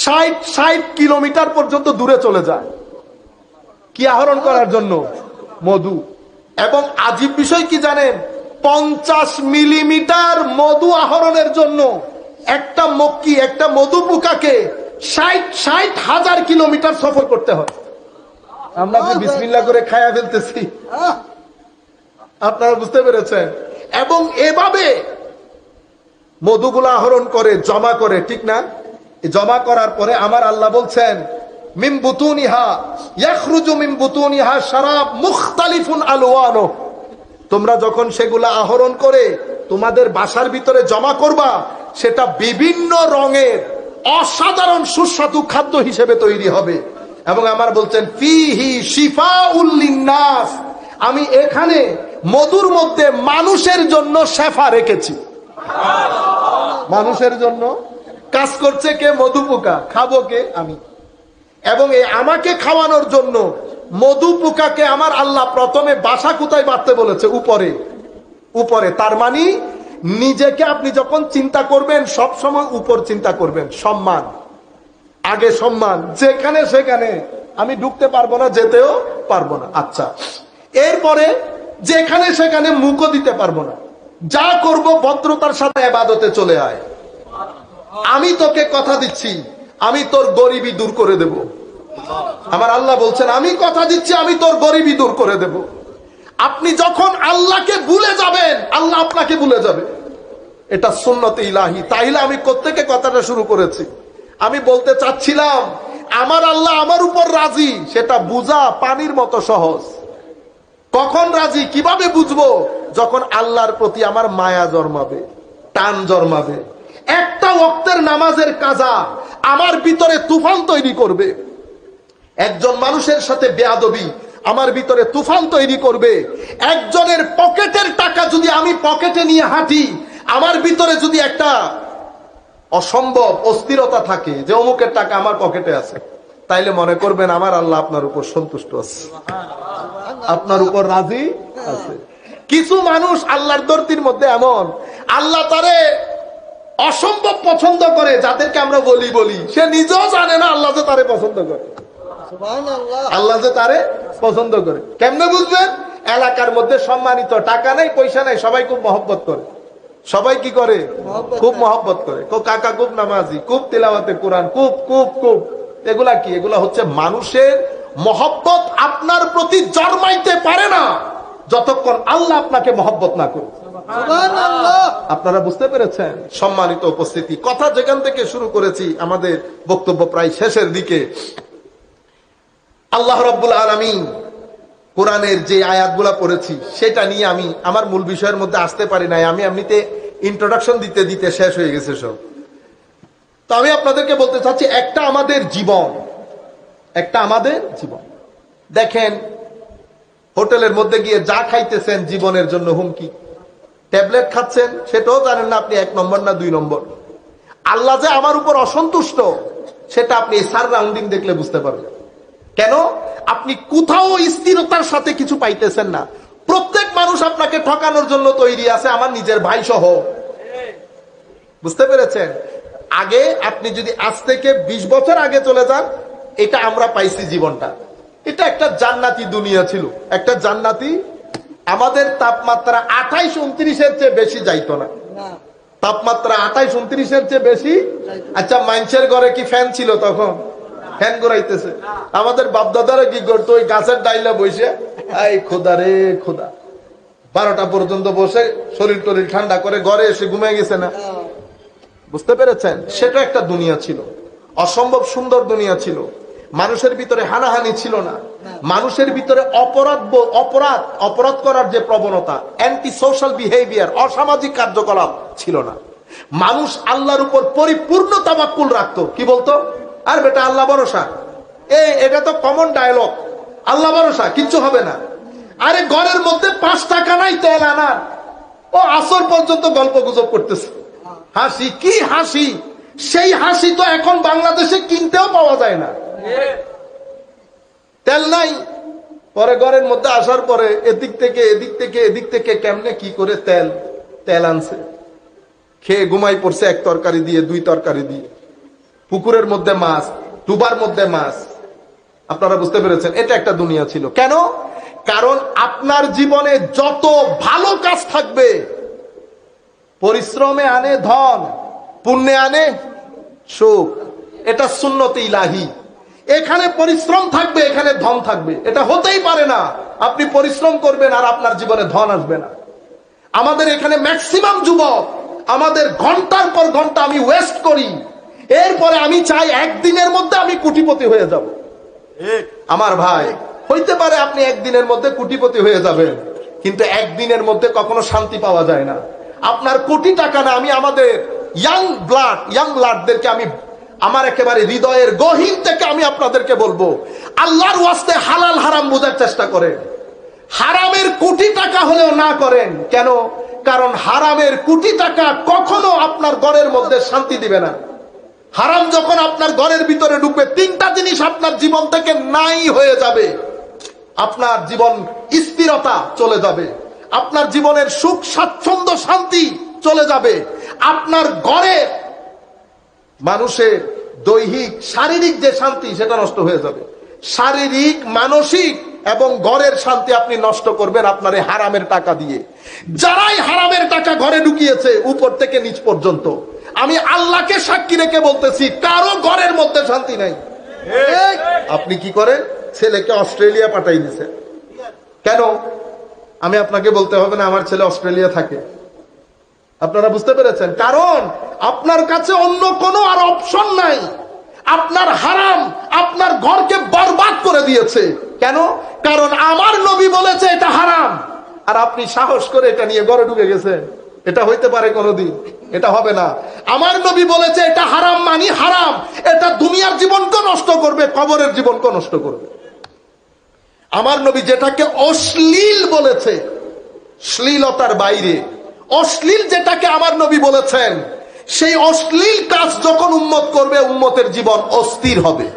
60 কিলোমিটার পর্যন্ত দূরে চলে যায় কি আহরণ করার জন্য? মধু। এবং আজীব বিষয় কি জানেন, 50 মিলিমিটার মধু আহরণের জন্য একটা মক্কি, একটা মধু পোকাকে 60,000 কিলোমিটার সফর করতে হয়। আমরা বিসমিল্লাহ করে খায়া ফেলতেছি, আপনারা বুঝতে পেরেছেন? এবং এভাবে মধুগুলো আহরণ করে জমা করে, ঠিক না? জমা করার পরে আমার আল্লাহ বলছেন মিন বুতুনিহা ইয়াখরুজু মিন বুতুনিহা শারাব মুখতালিফুন আলওয়ানু, তোমরা যখন সেগুলা আহরণ করে তোমাদের বাসার ভিতরে জমা করবা, সেটা বিভিন্ন রঙের অসাধারণ সুস্বাদু খাদ্য হিসেবে তৈরি হবে। এবং আমার বলছেন ফিহি শিফাউল লিন্নাস, আমি এখানে মধুর মধ্যে মানুষের জন্য শেফা রেখেছি। মানুষের জন্য কাজ করছে কে? মধু পোকা। খাবো কে? আমি। এবং এই আমাকে খাওয়ানোর জন্য মধু পোকাকে আমার আল্লাহ প্রথমে বাসা কোথায় বাঁধতে বলেছে? উপরে। উপরে তার মানে নিজেকে আপনি যখন চিন্তা করবেন সব সময় উপর চিন্তা করবেন। সম্মান, আগে সম্মান। যেখানে সেখানে আমি ঢুকতে পারবো না, যেতেও পারবো না। আচ্ছা, এরপরে যেখানে সেখানে মুখও দিতে পারবো না। যা করব ভদ্রতার সাথে ইবাদতে চলে আয়। আমি তোকে কথা দিচ্ছি, আমি তোর গরিবি দূর করে দেব। আমার আল্লাহ বলছেন আমি কথা দিচ্ছি, আমি তোর গরিবি দূর করে দেব। আপনি যখন আল্লাহকে ভুলে যাবেন, আল্লাহ আপনাকে ভুলে যাবে। এটা সুন্নতে ইলাহি। তাইলে আমি কোত্থেকে কথাটা শুরু করেছি? আমি বলতে চাচ্ছিলাম আমার আল্লাহ আমার উপর রাজি, সেটা বুঝা পানির মতো সহজ। কখন রাজি, কিভাবে বুঝবো? যখন আল্লাহর প্রতি আমার মায়া জন্মাবে, টান জন্মাবে। একটা ওয়াক্তের নামাজের কাজা আমার ভিতরে তুফান তৈরি করবে। একজন মানুষের সাথে বেয়াদবি আমার ভিতরে তুফান তৈরি করবে। একজনের পকেটের টাকা যদি আমি পকেটে নিয়ে হাঁটি, আমার ভিতরে যদি একটা অসম্ভব অস্থিরতা থাকে যে অমুকের টাকা আমার পকেটে আছে, তাইলে মনে করবেন আমার আল্লাহ আপনার উপর সন্তুষ্ট আছে, আপনার উপর রাজি আছে। কিছু মানুষ আল্লাহর দরদির মধ্যে এমন, আল্লাহ তারে অসম্ভব পছন্দ করে, যাদেরকে আমরা বলি সে নিজেও জানে না আল্লাহ যে তারে পছন্দ করে। আল্লাহ যে তারে পছন্দ করে কেমনে বুঝবেন? এলাকার মধ্যে সম্মানিত, টাকা নাই পয়সা নাই, সবাই খুব মহব্বত করে। সবাই কি করে? খুব মহব্বত করে। কাকা খুব নামাজি, খুব তিলাওয়াতে কোরআন, খুব খুব খুব। এগুলা কি? এগুলা হচ্ছে মানুষের মহব্বত আপনার প্রতি জন্মাইতে পারে না যতক্ষণ আল্লাহ আপনাকে মহব্বত না করে। আপনারা বুঝতে পেরেছেন? সম্মানিত উপস্থিতি, কথা যেখান থেকে শুরু করেছি, আমাদের বক্তব্য প্রায় শেষের দিকে। আল্লাহ রাব্বুল আলামিন কোরআনের যে আয়াতগুলা পড়েছি সেটা নিয়ে আমি আমার মূল বিষয়ের মধ্যে আসতে পারি নাই। আমি এমনিতে ইন্ট্রোডাকশন দিতে দিতে শেষ হয়ে গেছে সব। তো আমি আপনাদেরকে বলতে চাচ্ছি, একটা আমাদের জীবন, দেখেন হোটেলের মধ্যে গিয়ে যা খাইতেছেন জীবনের জন্য হুমকি। ট্যাবলেট খাচ্ছেন, সেটাও জানেন না আপনি 1 নম্বর না 2 নম্বর। আল্লাহ যে আমার উপর অসন্তুষ্ট সেটা আপনি এই সারাউন্ডিং দেখলে বুঝতে পারবেন। কেন? আপনি কোথাও স্থিরতার সাথে কিছু পাইতেছেন না। প্রত্যেক মানুষ আপনাকে ঠকানোর জন্য তৈরি আছে, আমার নিজের ভাই সহ। বুঝতে পেরেছেন? আগে আপনি যদি আজ থেকে 20 বছর আগে চলে যান, এটা আমরা পাইছি জীবনটা, এটা একটা জান্নাতি দুনিয়া ছিল, একটা জান্নাতি। আমাদের তাপমাত্রা 28-29-এর চেয়ে বেশি যাইতো না। তাপমাত্রা 28-29-এর চেয়ে বেশি। আচ্ছা, মানুষের ঘরে কি ফ্যান ছিল তখন? ফ্যান ঘুরাইতেছে। আমাদের বাপদাদারা কি করতো? ওই গাছের ডাইলা বসে, এই খোদা রে খোদা, 12টা পর্যন্ত বসে শরীর টরির ঠান্ডা করে ঘরে এসে ঘুমিয়ে গেছে না। বুঝতে পেরেছেন? সেটা একটা দুনিয়া ছিল, অসম্ভব সুন্দর দুনিয়া ছিল। মানুষের ভিতরে হানাহানি ছিল না, মানুষের ভিতরে অপরাধ করার যে প্রবণতা, অ্যান্টি সোশ্যাল বিহেভিয়ার, অসামাজিক কার্যকলাপ ছিল না। মানুষ আল্লাহর উপর পরিপূর্ণ তাওয়াক্কুল রাখতো। কি বলতো? আর বেটা আল্লাহ ভরসা, এটা তো কমন ডায়লগ, আল্লাহ ভরসা, কিচ্ছু হবে না। আরে ঘরের মধ্যে 5 টাকা নাই তেল আনার, ও আসর পর্যন্ত গল্প গুজব করতেছে। হাসি, কি হাসি! সেই হাসি তো এখন বাংলাদেশে কিনতেও পাওয়া যায় না। তেল নাই, পরে ঘরের মধ্যে আসার পরে এদিক থেকে কেমনে কি করে তেল আনছে, খেয়ে ঘুমাই পড়ছে 1 তরকারি দিয়ে, 2 তরকারি দিয়ে, পুকুরের মধ্যে মাছ, ডুবার মধ্যে মাছ। আপনারা বুঝতে পেরেছেন? এটা একটা দুনিয়া ছিল। কেন? কারণ আপনার জীবনে যত ভালো কাজ থাকবে, পরিশ্রমে আনে ধন, পুণ্যে আনে সুখ, এটা সুন্নতে ইলাহি। এখানে পরিশ্রম থাকবে, এখানে ধন থাকবে, এটা হতেই পারে না। আপনি পরিশ্রম করবেন আর আপনার জীবনে ধন আসবে না। আমাদের এখানে ম্যাক্সিমাম যুবক, আমাদের ঘন্টার পর ঘন্টা আমি ওয়েস্ট করি, এরপরে আমি চাই একদিনের মধ্যে আমি কোটিপতি হয়ে যাব। আমার ভাই, হইতে পারে আপনি একদিনের মধ্যে কোটিপতি হয়ে যাবেন, কিন্তু একদিনের মধ্যে কখনো শান্তি পাওয়া যায় না। আপনার কোটি টাকা না, আমি আমাদের ইয়াং ব্লাডদেরকে আমি আমার একেবারে হৃদয়ের গহীন থেকে আমি আপনাদেরকে বলবো, আল্লাহর ওয়াস্তে হালাল হারাম বোঝার চেষ্টা করেন। হারামের কোটি টাকা হলেও না করেন। কেন? কারণ হারামের কোটি টাকা কখনো আপনার ঘরের মধ্যে শান্তি দিবে না। হারাম যখন আপনার ঘরের ভিতরে ঢুকবে, 3টা জিনিস আপনার জীবন থেকে নাই হয়ে যাবে। আপনার জীবন স্থিরতা চলে যাবে, আপনার জীবনের সুখ স্বাচ্ছন্দ্য শান্তি চলে যাবে, আপনার ঘরের মানুষের দৈহিক শারীরিক যে শান্তি সেটা নষ্ট হয়ে যাবে। শারীরিক, মানসিক এবং ঘরের শান্তি আপনি নষ্ট করবেন আপনার এই হারামের টাকা দিয়ে। যারাই হারামের টাকা ঘরে ঢুকিয়েছে, উপর থেকে নিচ পর্যন্ত, আমি আল্লাহকে সাক্ষী রেখে বলতেছি, কারো ঘরের মধ্যে শান্তি নাই। আপনি কি করেন? ছেলেকে অস্ট্রেলিয়া পাঠাই দিছে। কেন? আমি আপনাকে বলতে হবে না আমার ছেলে অস্ট্রেলিয়া থাকে। আপনারা বুঝতে পেরেছেন? কারণ আপনার কাছে অন্য কোনো আর অপশন নাই। আপনার হারাম আপনার ঘরকে বরবাদ করে দিয়েছে। কেন? কারণ আমার নবী বলেছে এটা হারাম, আর আপনি সাহস করে এটা নিয়ে ঘরে ঢুকে গেছেন। এটা হইতে পারে কোনোদিন? এটা হবে না। আমার নবী বলেছে এটা হারাম, মানি হারাম। এটা দুনিয়ার জীবনকে নষ্ট করবে, কবরের জীবনকে নষ্ট করবে। আমার নবী যেটাকে অশ্লীল বলেছে, শ্লীলতার বাইরে অশ্লীল যেটাকে আমার নবী বলেছেন, সেই অশ্লীল কাজ যখন উম্মত করবে, উম্মতের জীবন অস্থির হবে।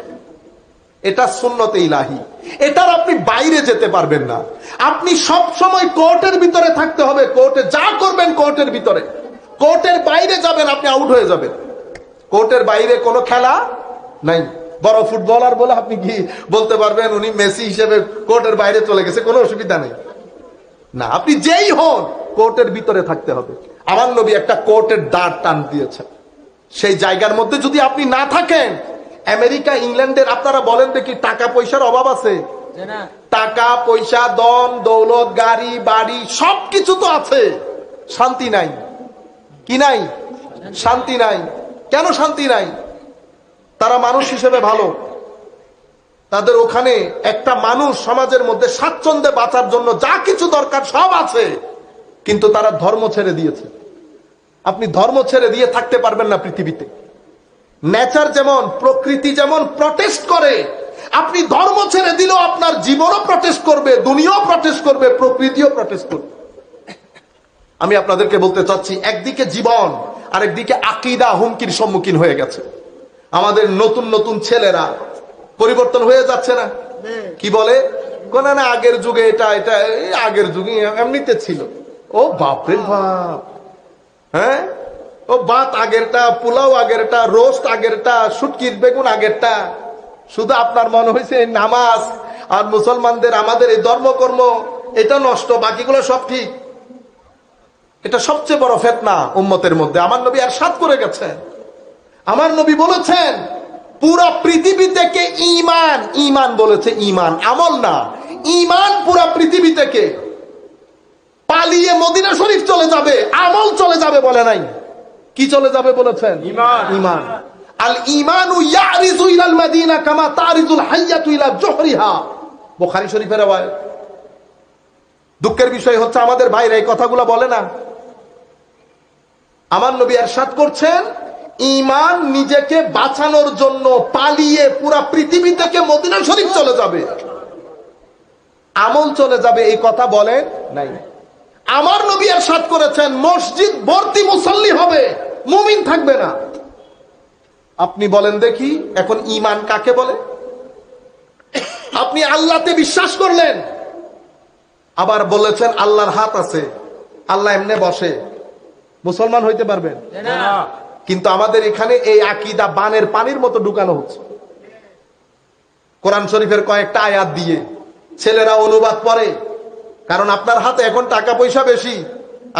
এটা সুন্নতে ইলাহি, এটার আপনি বাইরে যেতে পারবেন না। আপনি সব সময় কোর্টের ভিতরে থাকতে হবে। কোর্টে যা করবেন কোর্টের ভিতরে, কোর্টের বাইরে যাবেন আপনি আউট হয়ে যাবেন। কোর্টের বাইরে কোনো খেলা নাই। বড় ফুটবলার বলে আপনি কি বলতে পারবেন উনি মেসি হিসেবে কোর্টের বাইরে চলে গেছে? কোনো অসুবিধা নেই না। আপনি যেই হন কোর্টের ভিতরে থাকতে হবে। আমার নবী একটা কোর্টের দ্বার টান দিয়েছে। সেই জায়গার মধ্যে যদি আপনি না থাকেন, আমেরিকা, ইংল্যান্ডের আপনারা বলেন দেখি টাকা পয়সার অভাব আছে? টাকা পয়সা, দন দৌলত, গাড়ি বাড়ি সবকিছু তো আছে, শান্তি নাই। কি নাই? শান্তি নাই। কেন শান্তি নাই? তারা মানুষ হিসেবে ভালো, তাদের ওখানে একটা মানুষ সমাজের মধ্যে স্বাচ্ছন্দ্যে বাঁচার জন্য যা কিছু দরকার সব আছে, কিন্তু তারা ধর্ম ছেড়ে দিয়েছে। আপনি ধর্ম ছেড়ে দিয়ে থাকতে পারবেন না পৃথিবীতে। নেচার যেমন, প্রকৃতি যেমন প্রটেস্ট করে, আপনি ধর্ম ছেড়ে দিলেও আপনার জীবনও প্রটেস্ট করবে, দুনিয়াও প্রটেস্ট করবে, প্রকৃতিও প্রটেস্ট করবে। আমি আপনাদেরকে বলতে চাচ্ছি, একদিকে জীবন আর একদিকে আকীদা হুমকির সম্মুখীন হয়ে গেছে। আমাদের নতুন নতুন ছেলেরা পরিবর্তন হয়ে যাচ্ছে না? কি বলে, কোন না আগের যুগে এটা এটা আগের যুগে এমনিতে ছিল। ও বাপরে বাপ, হ্যাঁ, ও ভাত আগেরটা, পোলাও আগেরটা, রোস্ট আগেরটা, শুটকির বেগুন আগেরটা। শুধু আপনার মনে হয়েছে নামাজ আর মুসলমানদের আমাদের এই ধর্মকর্ম এটা নষ্ট, বাকিগুলো সব ঠিক। এটা সবচেয়ে বড় ফিতনা উম্মতের মধ্যে। আমার নবী ইরশাদ করে গেছেন, আমার নবী বলেছেন পুরা পৃথিবী থেকে ঈমান, ঈমান বলেছে ঈমান, আমল না, ঈমান পুরা পৃথিবী থেকে পালিয়ে মদিনা শরীফ চলে যাবে, আমল চলে যাবে বলে নাই। কি চলে যাবে বলেছেন? ঈমান। ঈমান। আল ঈমানু ইয়ারিজু ইলাল মাদিনা কামা তারিজুল হাইয়াতু ইলা জুহরিহা, বুখারী শরীফের রওয়ায়াত। দুঃখের বিষয় হচ্ছে আমাদের ভাইরা এই কথাগুলো বলে না। আমার নবী ইরশাদ করছেন, ঈমান নিজেকে বাঁচানোর জন্য পালিয়ে পুরা পৃথিবী থেকে মদিনা শরীফ চলে যাবে, আমল চলে যাবে, এই কথা বলেন নাই। আমার নবী ইরশাদ করেছেন মসজিদ ভর্তি মুসল্লি হবে, মুমিন থাকবে না। আপনি বলেন দেখি এখন ঈমান কাকে বলে? আপনি আল্লাহতে বিশ্বাস করলেন, আবার বলেছেন আল্লাহর হাত আছে, আল্লাহ এমনে বসে, মুসলমান হইতে পারবেন না। কিন্তু আমাদের এখানে এই আকীদা বানের পানির মতো ঢুকানো হচ্ছে। কোরআন শরীফের কয়েকটা আয়াত দিয়ে ছেলেরা অনুবাদ পড়ে, কারণ আপনার হাতে এখন টাকা পয়সা বেশি,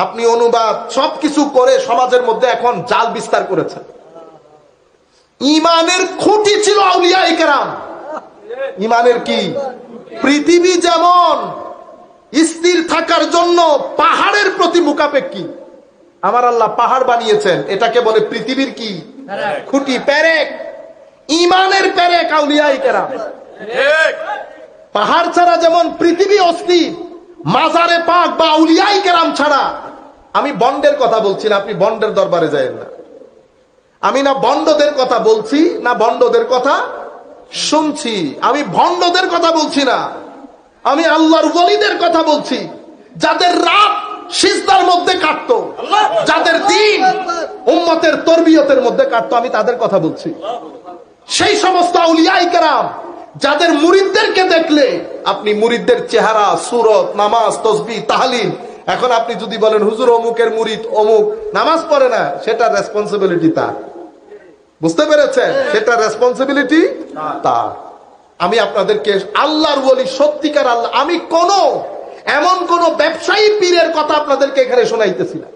আপনি অনুবাদ সবকিছু করে সমাজের মধ্যে এখন জাল বিস্তার করেছেন। ঈমানের খুঁটি ছিল আউলিয়ায়ে কেরাম। ঈমানের কি? পৃথিবী যেমন স্থির থাকার জন্য পাহাড়ের প্রতি মুখাপেক্ষী, আমার আল্লাহ পাহাড় বানিয়েছেন, এটাকে বলে পৃথিবীর কি? খুঁটি, পেরেক। ঈমানের পেরেক আউলিয়ায়ে কেরাম। পাহাড় ছাড়া যেমন পৃথিবী অস্থির, মাজারে পাক বা আউলিয়ায়ে কেরাম ছাড়া। আমি বন্ডের কথা বলছি না, আপনি বন্ডের দরবারে যায়েন না। আমি না বন্ডদের কথা বলছি, না বন্ডদের কথা শুনছি। আমি ভণ্ডদের কথা বলছি না, আমি আল্লাহর ওয়ালিদের কথা বলছি, যাদের রাত সিজদার মধ্যে কাটতো, যাদের দিন উম্মতের তরবিয়তের মধ্যে কাটতো, আমি তাদের কথা বলছি। সেই সমস্ত আউলিয়ায়ে কেরাম যাদের মুরিদদেরকে দেখলে আপনি মুরিদদের চেহারা, সুরত, নামাজ, তাসবিহ, তাহলিল, এখন আপনি যদি বলেন হুজুর অমুকের মুরিদ অমুক নামাজ পড়ে না, সেটা রেসপন্সিবিলিটি তার। বুঝতে পেরেছেন? সেটা রেসপন্সিবিলিটি তার। আমি আপনাদেরকে আল্লাহর ওলি, সত্যিকার আল্লাহ, আমি এমন কোন ব্যবসায়ী পীরের কথা আপনাদেরকে এখানে শোনাইতেছি না।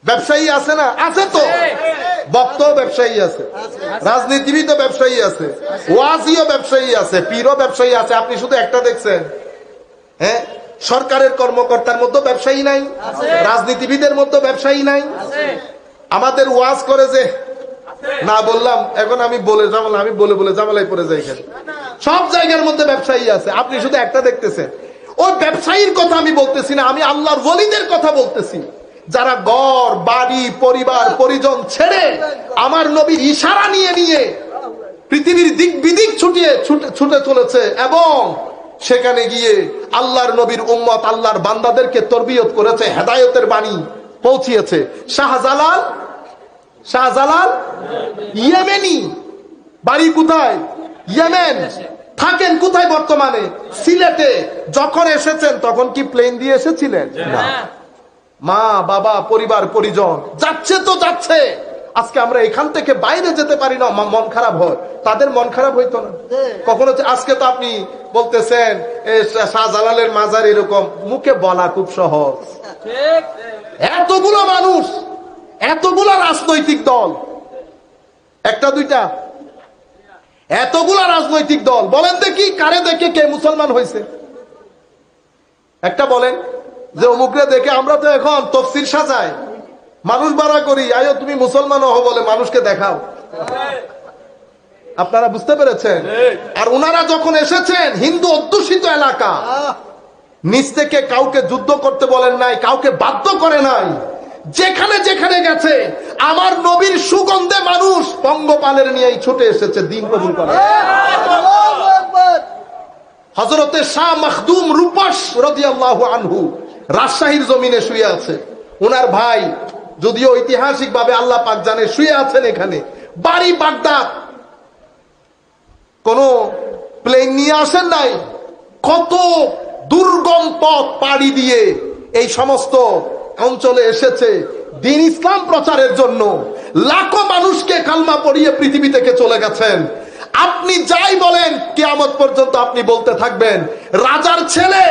ব্যবসায়ী আছে না? আছে তো, বক্ত ব্যবসায়ী আছে, রাজনীতিবিদও ব্যবসায়ী আছে, ওয়াজিও ব্যবসায়ী আছে, পীরও ব্যবসায়ী আছে। আপনি শুধু একটা দেখছেন, হ্যাঁ, সরকারের কর্মকর্তার মধ্যে ব্যবসায়ী নাই, রাজনীতিবিদের মধ্যে ব্যবসায়ী নাই। আমাদের ওয়াজ করে যে না বললাম, এখন আমি বলে জামালা, আমি বলে বলে জামালাই পড়ে যাই। এখানে সব জায়গার মধ্যে ব্যবসায়ী আছে, আপনি শুধু একটা দেখতেছেন। ওই ব্যবসায়ীর কথা আমি বলতেছি না, আমি আল্লাহর ওয়ালিদের কথা বলতেছি, যারা ঘর বাড়ি পরিবার পরিজন ছেড়ে আমার নবীর ইশারা নিয়ে নিয়ে পৃথিবীর দিক বিদিক ছুটে চলেছে এবং সেখানে গিয়ে আল্লাহর নবীর উম্মত, আল্লাহর বান্দাদেরকে তরবিয়ত করেছে, হেদায়েতের বাণী পৌঁছিয়েছে। শাহজালাল ইয়েমেনি, বাড়ি কোথায়? ইয়েমেন। থাকেন কোথায় বর্তমানে? সিলেটে। যখন এসেছেন তখন কি প্লেন দিয়ে এসেছিলেন? না। মা বাবা পরিবার পরিজন যাচ্ছে তো যাচ্ছে। আজকে আমরা এখান থেকে বাইরে যেতে পারি না, মন খারাপ হয়। তাদের মন খারাপ হইতো না কখনো? আজকে তো আপনি বলতেছেন শাহজালালের মাজার এরকম, মুখে বলা খুব সহজ। এতগুলো মানুষ, এতগুলা রাজনৈতিক দল, একটা দুইটা, এতগুলা রাজনৈতিক দল, বলেন দেখি কারে দেখে কে মুসলমান হয়েছে? একটা বলেন। যে অমুকরে দেখে আমরা তো এখন তফসির সাজাই, মানুষ বাড়া করি, আয়ো তুমি মুসলমান হও বলে মানুষকে দেখাও। আপনারা বুঝতে পেরেছেন? আর ওনারা যখন এসেছেন হিন্দু অধ্যুষিত এলাকা, নিজ থেকে কাউকে যুদ্ধ করতে বলেন নাই, কাউকে বাধ্য করে নাই। যেখানে যেখানে গেছে আমার নবীর সুগন্ধে মানুষ পঙ্গপালের নিয়েই ছুটে এসেছে দিন কবুল করে। হযরতে শাহ মখদুম রূপস রাদিয়াল্লাহু আনহু রাজশাহীর জমিনে শুয়ে আছে। ওনার ভাই, যদিও ঐতিহাসিক ভাবে আল্লাহ পাক জানে, শুয়ে আছেন এখানে। বাড়ি বাগদাদ, কোন প্লেন নিয়ে আসেন নাই, কত দুর্গম পথ পাড়ি দিয়ে এই সমস্ত অঞ্চলে এসেছে দ্বীন ইসলাম প্রচারের জন্য। লাখো মানুষকে কালমা পড়িয়ে পৃথিবী থেকে চলে গেছেন। আপনি যাই বলেন কিয়ামত পর্যন্ত আপনি বলতে থাকবেন রাজার ছেলে।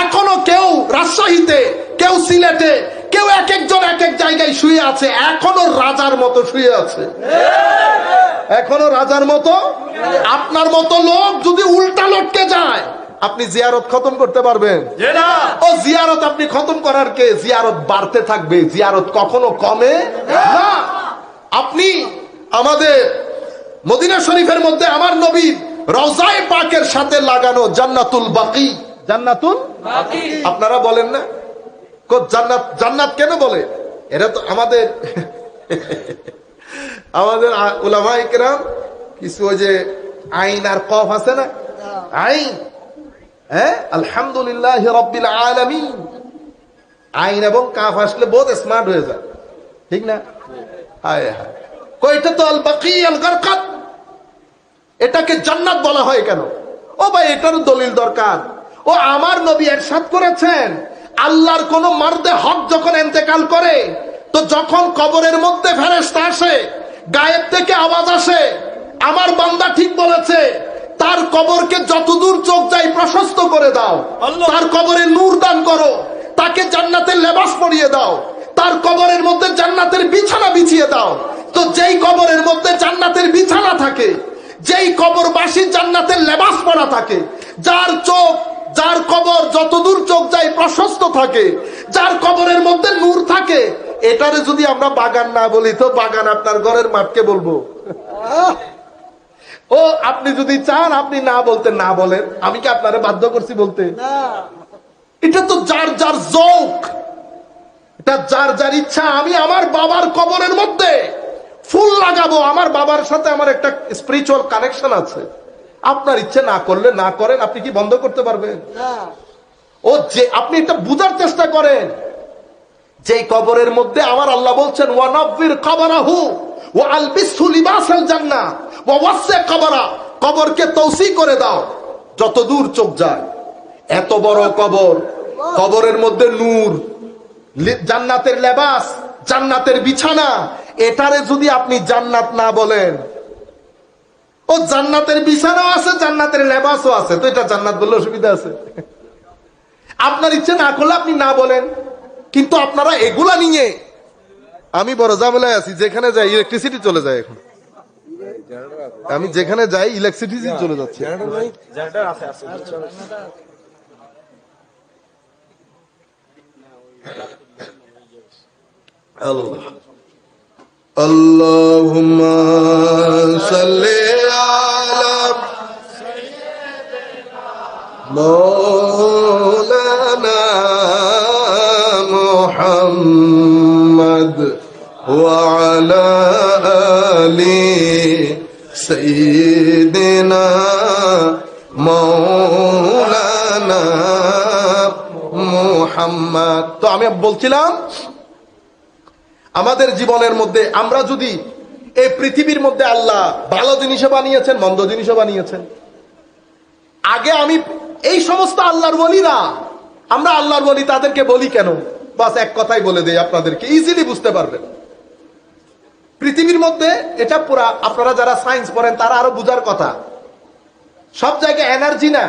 এখনো কেউ রাজশাহীতে, কেউ সিলেটে, কেউ এক একজন এক এক জায়গায় শুয়ে আছে, এখনো রাজার মতো শুয়ে আছে, এখনো রাজার মতো। আপনার মতো লোক যদি উল্টা লটকে যায়, আপনি জিয়ারত খতম করতে পারবেন? ও জিয়ারত আপনি খতম করার কে? জিয়ারত বাড়তে থাকবে, জিয়ারত কখনো কমে না। আপনি আমাদের মদিনা শরীফের মধ্যে আমার নবীর রওজায়ে পাকের সাথে লাগানো জান্নাতুল বাকি, জান্নাতুল বাকি আপনারা বলেন না? জান্নাত, জান্নাত কেন বলে? এরা তো আমাদের আমাদের উলামায়ে কেরাম কিছু ওই যে আইন আর কফ আছে না, আইন, হ্যাঁ, আলহামদুলিল্লাহ রাব্বিল আলামিন, আইন এবং কাফ আসলে বহুত স্মার্ট হয়ে যায়, ঠিক না? হায় হায়, কয়টা তো আল বাকি আল গারকাত, এটাকে জান্নাত বলা হয় কেন? ও ভাই, এটারও দলিল দরকার। ও আমার নবী ইরশাদ করেছেন, আল্লাহর কোন মার্দে হক যখন ইন্তেকাল করে, তো যখন কবরের মধ্যে ফেরেশতা আসে, গায়েব থেকে আওয়াজ আসে, আমার বান্দা ঠিক বলেছে, তার কবরকে যতদূর চোখ যায় প্রশস্ত করে দাও, তার কবরে নূর দান করো, তাকে জান্নাতের লেবাস পরিয়ে দাও, তার কবরের মধ্যে জান্নাতের বিছানা বিছিয়ে দাও। তো যেই কবরের মধ্যে জান্নাতের বিছানা থাকে, যেই কবরবাসী জান্নাতের লেবাস পরা থাকে, যার চোখ, যার কবর যতদূর চোখ যায় প্রশস্ত থাকে, যার কবরের মধ্যে নূর থাকে, এটারে যদি আমরা বাগান না বলি, তো বাগান আপনার ঘরের মাঠকে বলবো? ও আপনি যদি চান আপনি না বলতে না বলেন, আমি কি আপনারে বাধ্য করছি বলতে? এটা তো যার যার যৌক, এটা যার যার ইচ্ছা। আমি আমার বাবার কবরের মধ্যে ফুল লাগাবো, আমার বাবার সাথে আমার একটা স্পিরিচুয়াল কানেকশন আছে। আপনার ইচ্ছে না করলে না করেন, আপনি কি বন্ধ করতে পারবেন? ও যে আপনি এটা বুঝার চেষ্টা করেন, যে কবরের মধ্যে আমার আল্লাহ বলছেন ওয়ানাফির কবরাহু ওয়া আলবিসহু লিবাসাল জান্নাহ ওয়া ওয়াসি কবরা, কবরকে তৌসি করে দাও যতদূর চোখ যায়। এত বড় কবর, কবরের মধ্যে নূর, জান্নাতের লেবাস, জান্নাতের বিছানা, এটারে যদি আপনি জান্নাত না বলেন, ও জান্নাতের বিছানাও আছে, জান্নাতের লেবাসও আছে, তো এটা জান্নাত বললে অসুবিধা আছে? আপনার ইচ্ছে না করলে আপনি না বলেন, কিন্তু আপনারা এগুলা নিয়ে, আমি বড় ঝামেলায় আছি। যেখানে যাই ইলেকট্রিসিটি চলে যায়, এখন আমি যেখানে যাই ইলেকট্রিসিটি চলে যাচ্ছে। আল্লাহুম্মা সাল্লি আলা মাওলানা মুহাম্মদ ওয়া আলা আলি সাইয়্যিদিনা মাওলানা মুহাম্মদ। তো আমি বলছিলাম, আমাদের জীবনের মধ্যে আমরা যদি এই পৃথিবীর মধ্যে আল্লাহ ভালো জিনিসও বানিয়েছেন, মন্দ জিনিসও বানিয়েছেন। আগে আমি এই সমস্ত আল্লাহর বলি না, আমরা আল্লাহর বলি তাদেরকে বলি কেন? বাস এক কথাই বলে দেই, আপনাদেরকে ইজিলি বুঝতে পারবেন। পৃথিবীর মধ্যে এটা পুরা, আপনারা যারা সায়েন্স পড়েন তারা আরো বুঝার কথা, সব জায়গায় এনার্জি না,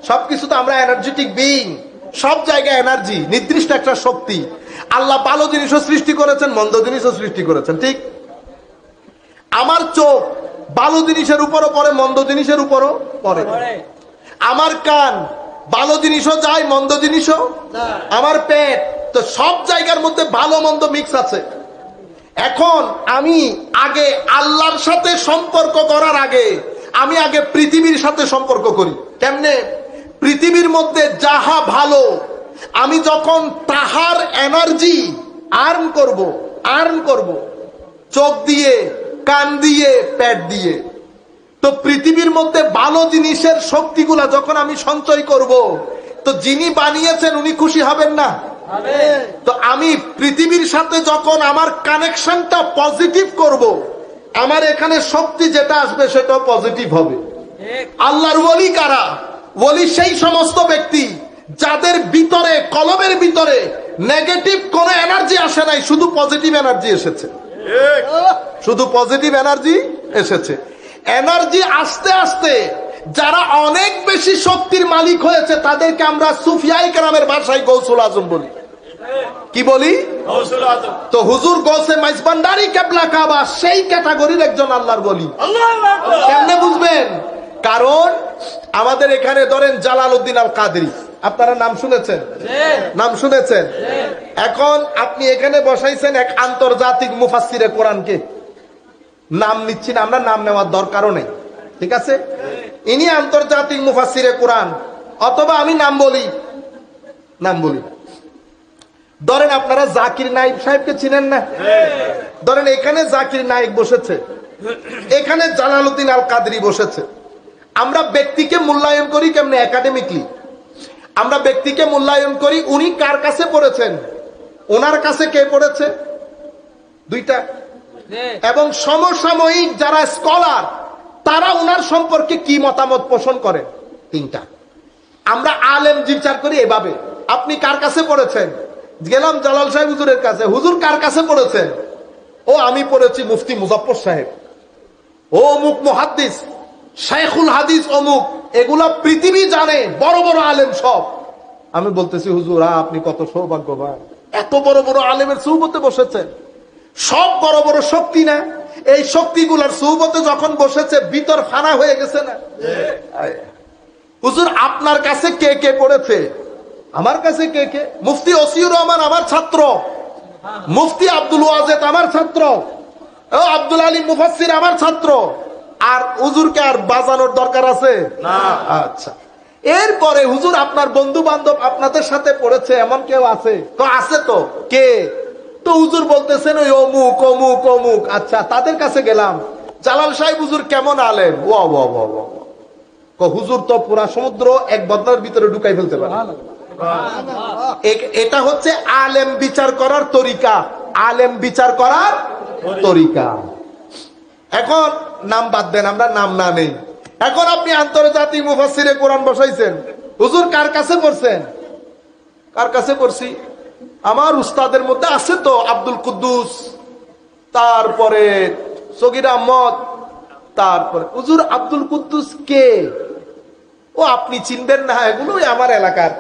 সবকিছু তো আমরা এনার্জেটিক বিইং, সব জায়গায় এনার্জি, নির্দিষ্ট একটা শক্তি। আল্লাহ ভালো জিনিসও সৃষ্টি করেছেন, মন্দ জিনিসও সৃষ্টি করেছেন, ঠিক? আমার চোখ ভালো জিনিসের উপরও পড়ে, মন্দ জিনিসের উপরও পড়ে। আমার কান ভালো জিনিসও যায়, মন্দ জিনিসও। আমার পেট তো সব জায়গার মধ্যে ভালো মন্দ মিক্স আছে। এখন আমি আগে আল্লাহর সাথে সম্পর্ক করার আগে আমি আগে পৃথিবীর সাথে সম্পর্ক করি। কেমনে? পৃথিবীর মধ্যে যাহা ভালো আমি যখন তাহার এনার্জি আর্ন করব চোখ দিয়ে, কান দিয়ে, পেট দিয়ে, তো পৃথিবীর মধ্যে ভালো জিনিসের শক্তিগুলা যখন আমি সঞ্চয় করব, তো যিনি বানিয়েছেন উনি খুশি হবেন না? তো আমি পৃথিবীর সাথে যখন আমার কানেকশনটা পজিটিভ করব, আমার এখানে শক্তি যেটা আসবে সেটাও পজিটিভ হবে। আল্লাহর ওলি কারা? ওলি সেই সমস্ত ব্যক্তি যাদের ভিতরে, কলবের ভিতরে নেগেটিভ কোন এনার্জি আসে নাই, শুধু পজিটিভ এনার্জি এসেছে। শুধু পজিটিভ এনার্জি এসেছে। এনার্জি আস্তে আস্তে যারা অনেক বেশি শক্তির মালিক হয়েছে তাদেরকে আমরা সুফিয়ায়ে কেরামের ভাষায় গৌসুল আজম বলি। কি বলি? তো হুজুর গৌসে মাইজবান্ডারি কেবলা কাবা সেই ক্যাটাগরির একজন আল্লাহর বলি। কেমনে বুঝবেন? কারণ আমাদের এখানে ধরেন জালালউদ্দিন আল কাদরি, আপনারা নাম শুনেছেন? নাম শুনেছেন? এখন আপনি এখানে বসাইছেন এক আন্তর্জাতিক মুফাসসিরে কোরআনকে, নাম নিচ্ছি না আমরা, নাম নেওয়ার দরকারও নেই, ঠিক আছে? ইনি আন্তর্জাতিক মুফাসসিরে কোরআন, অথবা আমি নাম বলি। ধরেন আপনারা জাকির নায়েক সাহেবকে চিনেন না? ধরেন এখানে জাকির নায়েক বসেছে, এখানে জালালউদ্দিন আল কাদরি বসেছে। আমরা ব্যক্তিকে মূল্যায়ন করি কেমনে? একাডেমিকলি আমরা ব্যক্তিকে মূল্যায়ন করি উনি কার কাছে পড়েছেন, ওনার কাছে কে পড়েছে, দুইটা। এবং সমসাময়িক যারা স্কলার তারা উনার সম্পর্কে কি মতামত পোষণ করে, তিনটা। আমরা আলেম বিচার করি এভাবে। আপনি কার কাছে পড়েছেন? গেলাম জালাল সাহেব হুজুরের কাছে। হুজুর কার কাছে পড়েছেন? ও আমি পড়েছি মুফতি মুজাফফর সাহেব, ও অমুক মুহাদ্দিস, শাইখুল হাদিস অমুক, এগুলা পৃথিবী জানে, বড় বড় আলেম সব। আমি বলতেছি হুজুর আপনি কত সৌভাগ্যবান, এত বড় বড় আলেমের সুহবতে বসেছেন। সব বড় বড় শক্তি না? এই শক্তিগুলার সুহবতে যখন বসেছে ভিতর ফানা হয়ে গেছে না? হুজুর আপনার কাছে কে কে পড়েছে? আমার কাছে কে কে? মুফতি ওসিউর রহমান আমার ছাত্র, মুফতি আব্দুল ওয়াজেদ আমার ছাত্র, ও আব্দুল আলী মুফাসসির আমার ছাত্র। আর হুজুরকে আর বাজানোর দরকার আছে না? আচ্ছা, এরপরে হুজুর আপনার বন্ধু বান্ধব আপনাদের সাথে পড়েছে এমন কেউ আছে? আছে তো। কে? তো হুজুর বলতেছেন ওই অমুক অমুক অমুক। আচ্ছা, তাদের কাছে গেলাম, জালাল সাহেব হুজুর কেমন আলেম? হুজুর তো পুরা সমুদ্র এক বদনার ভিতরে ঢুকাই ফেলতে পারে। এটা হচ্ছে আলেম বিচার করার তরিকা, আলেম বিচার করার তরিকা। এখন নাম বাদ দেন, আমরা নাম না নেই। এখন আপনি আন্তর্জাতিক মুফাসসিরে কোরআন বসাইছেন, হুজুর কার কাছে পড়ছেন? কার কাছে পড়ছি? আমার উস্তাদের মধ্যে আছে তো আব্দুল কুদ্দুস, তারপরে সগির আহমদ, তারপরে হুজুর আব্দুল কুদ্দুস কে? ও আপনি চিনবেন না, এগুলো আমার এলাকার।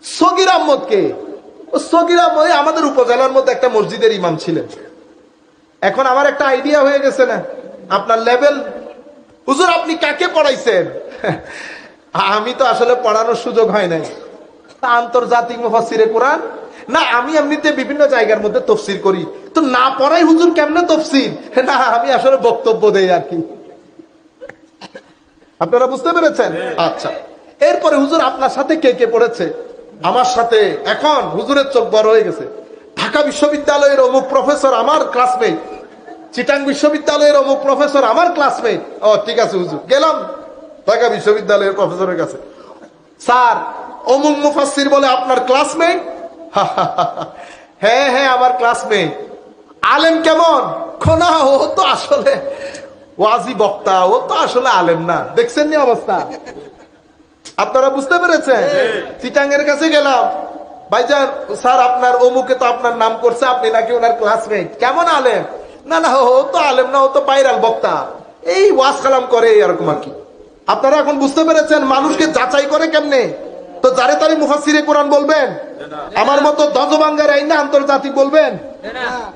সগির আহমদ কে? ও সগির আহমদ আমাদের উপজেলার মধ্যে একটা মসজিদের ইমাম ছিলেন। এখন আমার একটা আইডিয়া হয়ে গেছে না আপনার লেভেল। হুজুর আপনি কাকে পড়াইছেন? আমি তো আসলে পড়ানোর সুযোগ হয় নাই। আন্তর্জাতিক মুফাসসিরে কোরআন না, আমি এমনিতে বিভিন্ন জায়গার মধ্যে তাফসীর করি, তো না পড়াই হুজুর কেমনে তাফসীর? না আমি আসলে বক্তব্য দেই আর কি। আপনারা বুঝতে পেরেছেন? আচ্ছা, এরপরে হুজুর আপনার সাথে কে কে পড়েছে? আমার সাথে। এখন হুজুরের চোখ বড় হয়ে গেছে। ঢাকা বিশ্ববিদ্যালয়ের অমুক প্রফেসর আমার ক্লাসমেট, চিটাং বিশ্ববিদ্যালয়ের অমুক প্রফেসর আমার ক্লাসমেট। ও ঠিক আছে হুজুর। গেলাম ঢাকা বিশ্ববিদ্যালয়ের প্রফেসরের কাছে, স্যার অমুক মুফাসসির বলে আপনার ক্লাসমেট? হ্যাঁ হ্যাঁ আমার ক্লাসমেট। আলেম কেমন? না ও তো আসলে ওয়াজি বক্তা, ও তো আসলে আলেম না। দেখছেন নি অবস্থা? আপনারা বুঝতে পেরেছেন? চিটাং এর কাছে গেলাম, ভাইজান স্যার আপনার অমুকে তো আপনার নাম করছে, আপনি নাকি ওনার ক্লাসমেট, কেমন আলেম? না না ও তো আলেম না, ও তো ভাইরাল বক্তা, এই ওয়াজ কালাম করে এরকম আর কি। আপনারা এখন বুঝতে পেরেছেন মানুষকে যাচাই করে কেমনে? তো যারে তারে মুফাসসিরে কোরআন বলবেন? আমার মতো দজবাঙ্গার আইন না আন্তর্জাতিক বলবেন?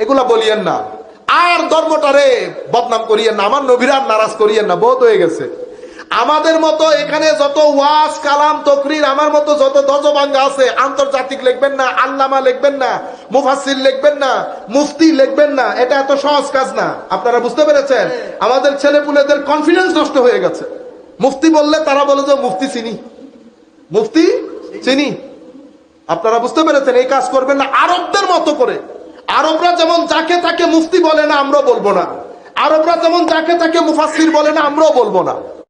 এগুলা বলিয়েন না। আর ধর্মটারে বদনাম করিয়েন না, আমার নবীরা নারাজ করিয়েন না, বহুত হয়ে গেছে। আমাদের মতো এখানে যত ওয়াজ কালাম তকরির আমার মতো যত দজবাঙ্গা আছে, আন্তর্জাতিক লিখবেন না, আল্লামা লিখবেন না, মুফাসসির লিখবেন না, মুফতি লিখবেন না, এটা এত সহজ কাজ না। আপনারা বুঝতে পেরেছেন? আমাদের ছেলেপুলেদের কনফিডেন্স নষ্ট হয়ে গেছে। মুফতি বললে তারা বলে যে মুফতি চিনি, মুফতি চিনি। আপনারা বুঝতে পেরেছেন? এই কাজ করবেন না আরবদের মতো করে। আরবরা যেমন যাকে তাকে মুফতি বলে না, আমরাও বলবো না। আরবরা যেমন যাকে তাকে মুফাসসির বলে না, আমরাও বলবো না।